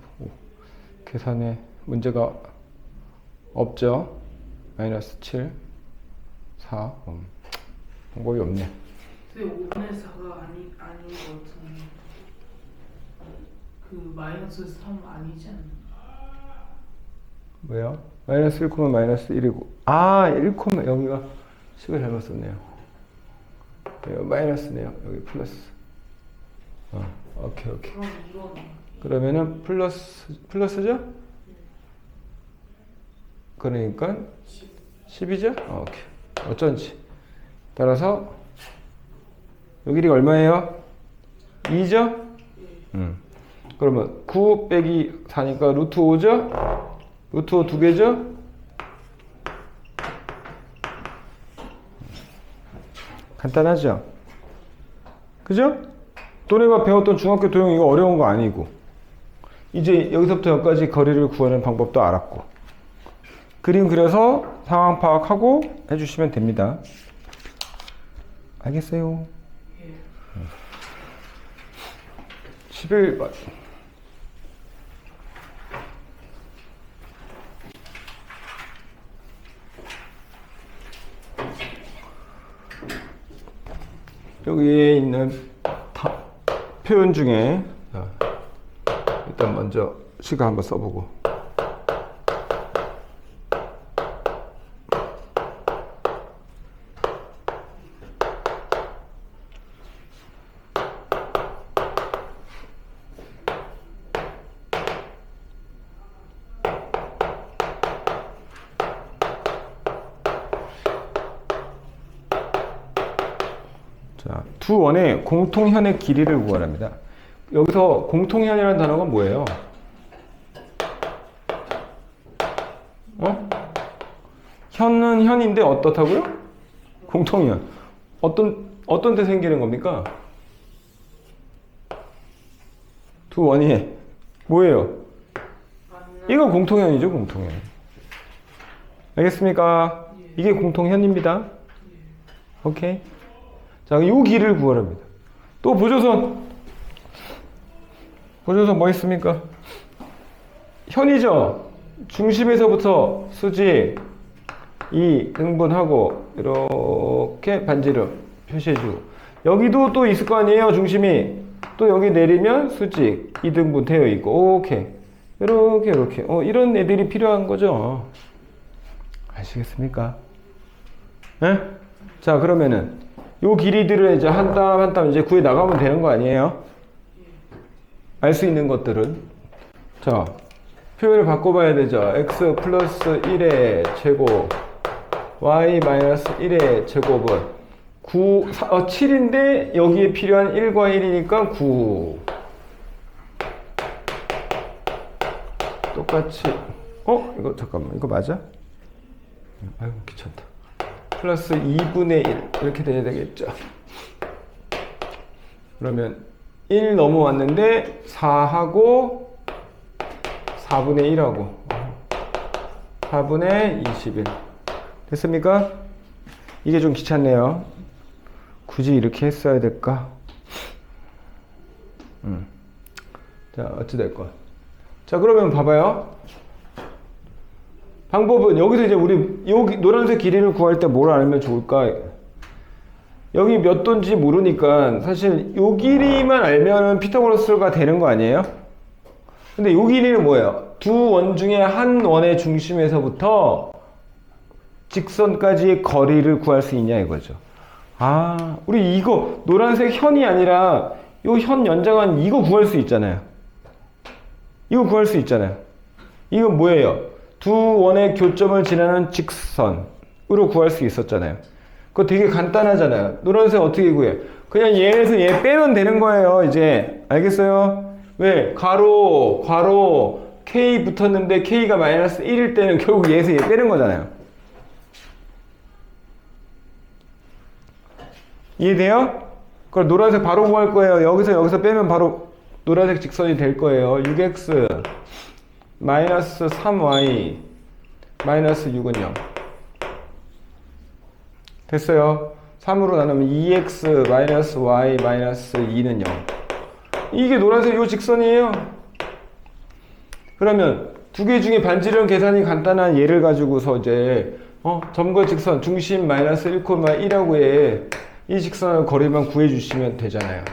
계산에 문제가 없죠? 마이너스 7, 4 방법이 없네. 근데 5분의 4가 아닌 것 같은데 그 마이너스 3 아니지 않나? 왜요? 마이너스 1, 마이너스 1이고 1, 여기가 식을 잘못 썼네요. 여기 마이너스네요. 여기 플러스. 오케이. 그럼 이거는 그러면은 플러스죠? 그러니까 10이죠? 오케이. 어쩐지. 따라서 요 길이가 얼마예요? 2죠? 그러면 9 빼기 4니까 루트 5죠? 루트 5 2개죠? 간단하죠? 그죠? 또래가 배웠던 중학교 도형 이거 어려운 거 아니고 이제 여기서부터 여기까지 거리를 구하는 방법도 알았고 그림 그려서 상황 파악하고 해주시면 됩니다. 알겠어요? 11번 여기에 있는 표현 중에 일단 먼저 시가 한번 써보고 두 원의 공통현의 길이를 구하랍니다. 여기서 공통현이라는 단어가 뭐예요? 현은 현인데 어떻다고요? 공통현. 어떤 때 생기는 겁니까? 두 원이 뭐예요? 이거 공통현이죠, 공통현. 알겠습니까? 이게 공통현입니다. 오케이. 자, 요 길이를 구하랍니다. 또 보조선. 보조선 뭐 있습니까? 현이죠. 중심에서부터 수직 2 등분하고 이렇게 반지름 표시해주고, 여기도 또 있을 거 아니에요, 중심이. 또 여기 내리면 수직 2등분 되어 있고, 오케이. 이렇게 이런 애들이 필요한 거죠. 아시겠습니까? 네? 자, 그러면은 요 길이들을 이제 한 땀 한 땀 이제 구해 나가면 되는 거 아니에요? 알 수 있는 것들은. 자, 표현을 바꿔봐야 되죠. x 플러스 1의 제곱 y 마이너스 1의 제곱은 7인데 여기에 필요한 1과 1이니까 9. 똑같이 이거 잠깐만, 이거 맞아? 아이고 귀찮다. 플러스 2분의 1 이렇게 돼야 되겠죠. 그러면 1 넘어왔는데 4하고 4분의 1하고 4분의 21 됐습니까? 이게 좀 귀찮네요. 굳이 이렇게 했어야 될까? 자, 어찌됐건. 자, 그러면 봐봐요. 방법은 여기서 이제 우리 여기 노란색 길이를 구할 때 뭘 알면 좋을까? 여기 몇 도인지 모르니까 사실 요 길이만 알면은 피타고라스가 되는 거 아니에요? 근데 요 길이는 뭐예요? 두 원 중에 한 원의 중심에서부터 직선까지의 거리를 구할 수 있냐 이거죠. 아, 우리 이거 노란색 현이 아니라 요 현 연장한 이거 구할 수 있잖아요. 이거 구할 수 있잖아요. 이건 뭐예요? 두 원의 교점을 지나는 직선으로 구할 수 있었잖아요. 그거 되게 간단하잖아요. 노란색 어떻게 구해? 그냥 얘에서 얘 빼면 되는 거예요, 이제. 알겠어요? 왜? 괄호 K 붙었는데 K가 마이너스 1일 때는 결국 얘에서 얘 빼는 거잖아요. 이해돼요? 그걸 노란색 바로 구할 거예요. 여기서 빼면 바로 노란색 직선이 될 거예요. 6x 마이너스 3y 마이너스 6은 0 됐어요. 3으로 나누면 2x 마이너스 y 마이너스 2는 0. 이게 노란색 요 직선이에요. 그러면 두 개 중에 반지름 계산이 간단한 예를 가지고서 이제 점과 직선 중심 마이너스 1,1하고의 이 직선의 거리만 구해주시면 되잖아요.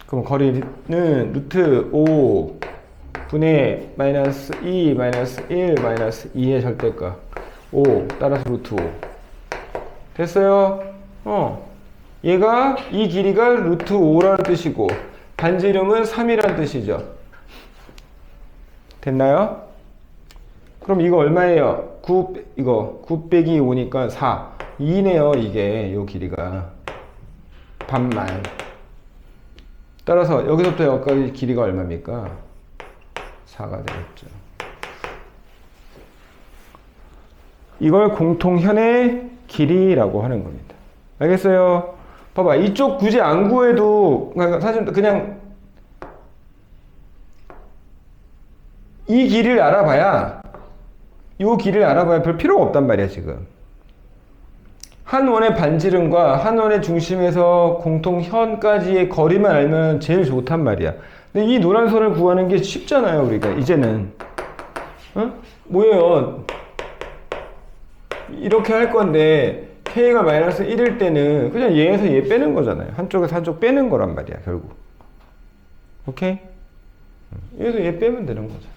그럼 거리는 루트 5 분의 마이너스 2 마이너스 1 마이너스 2의 절대값 5 따라서 루트 5 됐어요? 얘가 이 길이가 루트 5라는 뜻이고 반지름은 3이라는 뜻이죠. 됐나요? 그럼 이거 얼마예요? 9 빼기 5니까 4 2네요. 이게 요 길이가 반만. 따라서 여기서부터 여기까지 길이가 얼마입니까? 4가 되겠죠. 이걸 공통현의 길이라고 하는 겁니다. 알겠어요? 봐봐, 이쪽 굳이 안 구해도 사실 그냥 이 길이를 알아봐야 별 필요가 없단 말이야. 지금 한 원의 반지름과 한 원의 중심에서 공통현까지의 거리만 알면 제일 좋단 말이야. 근데 이 노란 선을 구하는 게 쉽잖아요. 우리가 이제는 뭐예요? 이렇게 할 건데 K가 마이너스 1일 때는 그냥 얘에서 얘 빼는 거잖아요. 한쪽에서 한쪽 빼는 거란 말이야, 결국. 오케이? 얘에서 얘 빼면 되는 거죠.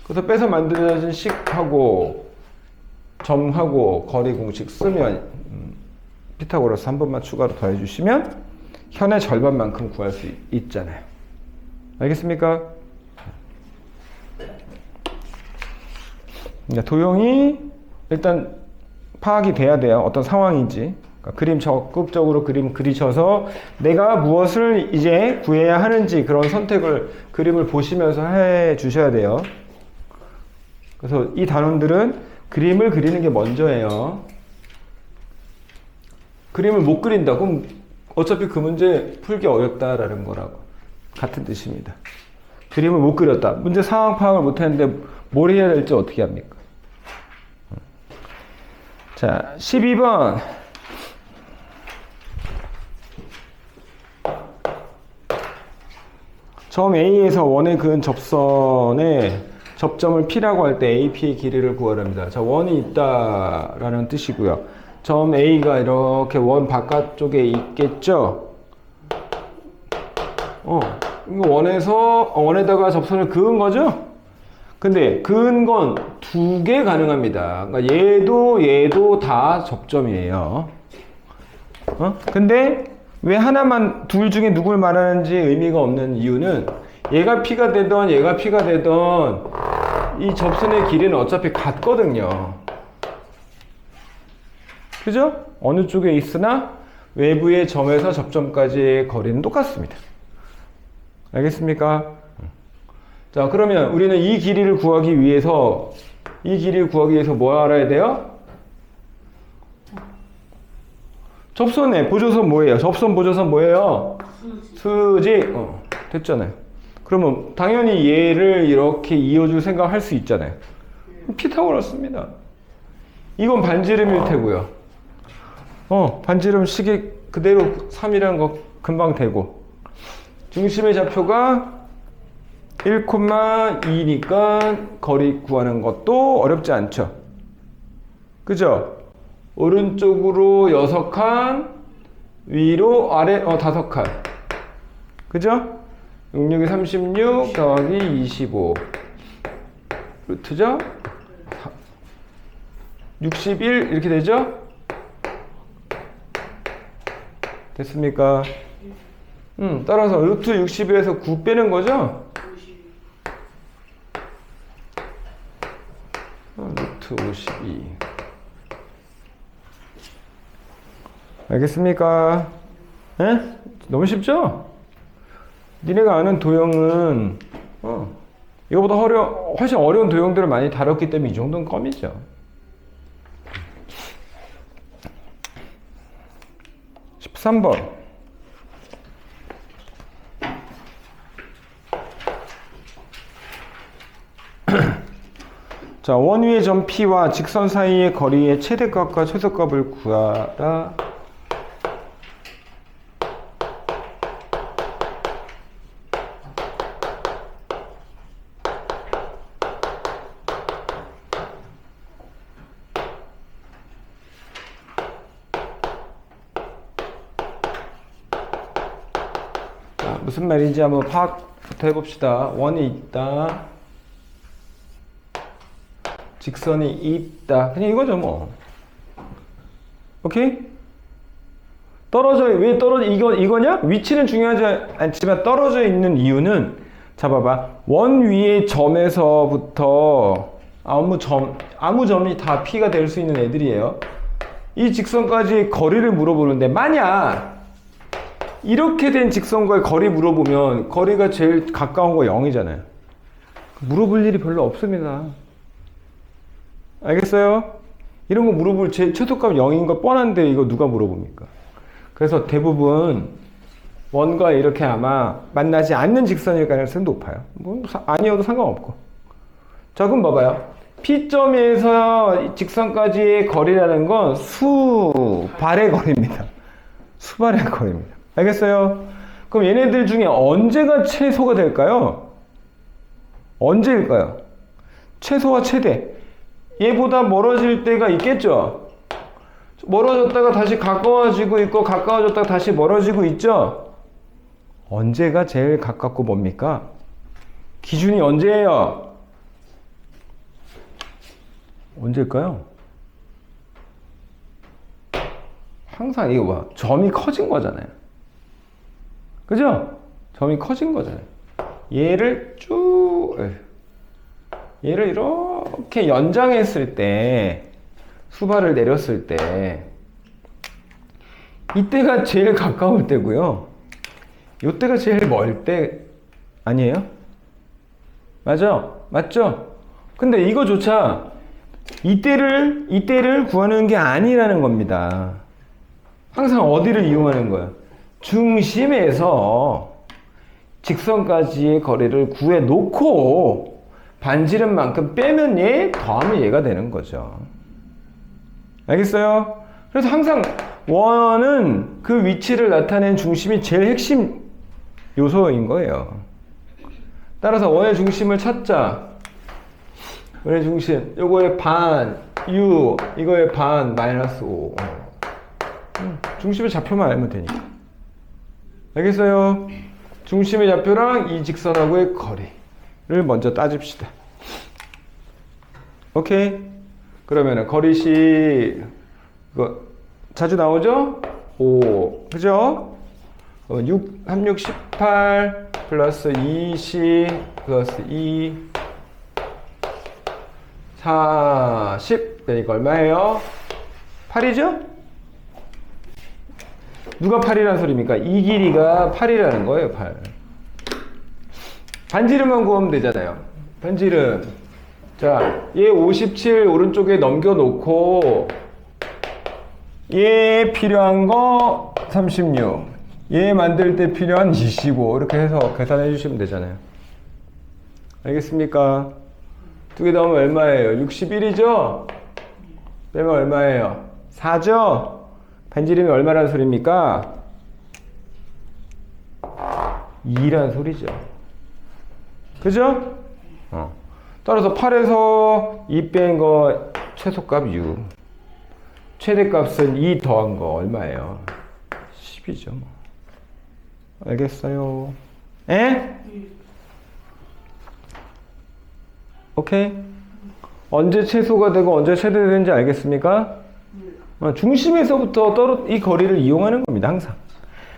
그래서 빼서 만들어진 식하고 점하고 거리 공식 쓰면 피타고라스 한 번만 추가로 더해주시면 현의 절반만큼 구할 수 있잖아요. 알겠습니까? 도형이 일단 파악이 돼야 돼요. 어떤 상황인지. 그림 적극적으로 그림 그리셔서 내가 무엇을 이제 구해야 하는지 그런 선택을 그림을 보시면서 해 주셔야 돼요. 그래서 이 단원들은 그림을 그리는 게 먼저예요. 그림을 못 그린다. 그럼 어차피 그 문제 풀기 어렵다라는 거라고 같은 뜻입니다. 그림을 못 그렸다. 문제 상황 파악을 못 했는데 뭘 해야 될지 어떻게 합니까? 자, 12번. 점 A에서 원에 그은 접선의 접점을 P라고 할 때 AP의 길이를 구하랍니다. 자, 원이 있다라는 뜻이고요. 점 A가 이렇게 원 바깥쪽에 있겠죠? 이거 원에다가 접선을 그은 거죠? 근데 그은 건 두 개 가능합니다. 그러니까 얘도 다 접점이에요. 근데 왜 하나만 둘 중에 누굴 말하는지 의미가 없는 이유는 얘가 P가 되던 얘가 P가 되던 이 접선의 길이는 어차피 같거든요. 그죠? 어느 쪽에 있으나 외부의 점에서 접점까지의 거리는 똑같습니다. 알겠습니까? 자, 그러면 우리는 이 길이를 구하기 위해서 뭐 알아야 돼요? 접선의 보조선 뭐예요? 접선 보조선 뭐예요? 수직. 됐잖아요. 그러면 당연히 얘를 이렇게 이어줄 생각 할 수 있잖아요. 피타고라스입니다. 이건 반지름일 테고요. 반지름 식이 그대로 3이라는 거 금방 되고. 중심의 좌표가 1,2니까 거리 구하는 것도 어렵지 않죠. 그죠? 오른쪽으로 6칸, 위로 아래 5칸. 그죠? 66이 36 더하기 25 루트죠? 61 이렇게 되죠? 됐습니까? 따라서 루트 61에서 9 빼는 거죠? 루트 52. 알겠습니까? 에? 너무 쉽죠? 니네가 아는 도형은 이거보다 훨씬 어려운 도형들을 많이 다뤘기 때문에 이 정도는 껌이죠. (13번) 자, 원 위의 점 P와 직선 사이의 거리의 최대값과 최소값을 구하라. 자, 무슨 말인지 한번 파악부터 해봅시다. 원이 있다. 직선이 있다. 그냥 이거죠, 뭐. 오케이? 이거냐? 위치는 중요하지 않지만 떨어져 있는 이유는, 자, 봐봐. 원 위의 점에서부터 아무 점이 다 P가 될 수 있는 애들이에요. 이 직선까지 거리를 물어보는데, 만약 이렇게 된 직선과의 거리 물어보면 거리가 제일 가까운 거 0이잖아요. 물어볼 일이 별로 없습니다. 알겠어요? 이런 거 물어볼 최소값 0인 거 뻔한데 이거 누가 물어봅니까? 그래서 대부분 원과 이렇게 아마 만나지 않는 직선일 가능성이 높아요. 뭐 아니어도 상관없고. 자, 그럼 봐봐요. P점에서 직선까지의 거리라는 건 수발의 거리입니다. 수발의 거리입니다. 알겠어요? 그럼 얘네들 중에 언제가 최소가 될까요? 언제일까요? 최소와 최대. 얘보다 멀어질 때가 있겠죠? 멀어졌다가 다시 가까워지고 있고 가까워졌다가 다시 멀어지고 있죠? 언제가 제일 가깝고 뭡니까? 기준이 언제예요? 언제일까요? 항상 이거 봐. 점이 커진 거잖아요. 그죠? 점이 커진 거잖아요. 얘를 이렇게 연장했을 때, 수발을 내렸을 때, 이때가 제일 가까울 때고요. 이때가 제일 멀 때 아니에요? 맞죠? 근데 이거조차 이때를 구하는 게 아니라는 겁니다. 항상 어디를 이용하는 거야? 중심에서 직선까지의 거리를 구해 놓고 반지름만큼 빼면 얘 더하면 얘가 되는 거죠. 알겠어요? 그래서 항상 원은 그 위치를 나타낸 중심이 제일 핵심 요소인 거예요. 따라서 원의 중심을 찾자. 원의 중심, 요거의 반, u, 이거의 반, 마이너스 5. 중심의 좌표만 알면 되니까. 알겠어요? 중심의 좌표랑 이 직선하고의 거리를 먼저 따집시다. 오케이? 그러면은 거리식, 이거 자주 나오죠? 5, 그죠? 6, 3, 6, 18, 플러스 20, 플러스 2, 40. 그러니까 얼마예요? 8이죠? 누가 8이라는 소리입니까? 이 길이가 8이라는 거예요, 8. 반지름만 구하면 되잖아요. 반지름. 자, 얘 57 오른쪽에 넘겨놓고, 얘 필요한 거 36. 얘 만들 때 필요한 25. 이렇게 해서 계산해 주시면 되잖아요. 알겠습니까? 두 개 더하면 얼마예요? 61이죠? 빼면 얼마예요? 4죠? 반지름이 얼마라는 소리입니까? 2라는 소리죠. 그죠? 따라서 8에서 2 뺀 거 최소값 6. 최대값은 2 더한 거 얼마예요? 10이죠. 뭐. 알겠어요? 에? 오케이? 언제 최소가 되고 언제 최대되는지 알겠습니까? 중심에서부터 이 거리를 이용하는 겁니다. 항상.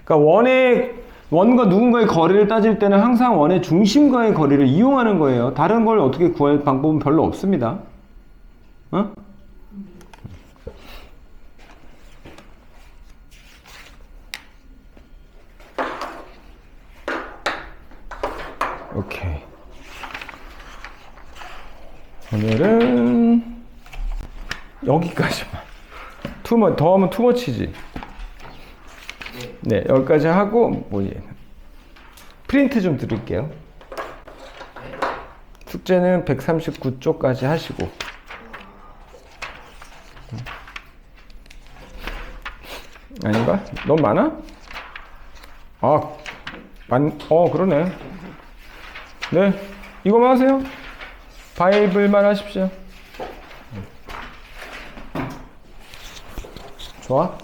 그러니까 원과 누군가의 거리를 따질 때는 항상 원의 중심과의 거리를 이용하는 거예요. 다른 걸 어떻게 구할 방법은 별로 없습니다. 어? 오케이. 오늘은 여기까지만. 더하면 투머치지. 네, 여기까지 하고 프린트 좀 드릴게요. 숙제는 139쪽까지 하시고. 아닌가? 너무 많아? 그러네. 네, 이거만 하세요. 바이블만 하십시오. 좋아?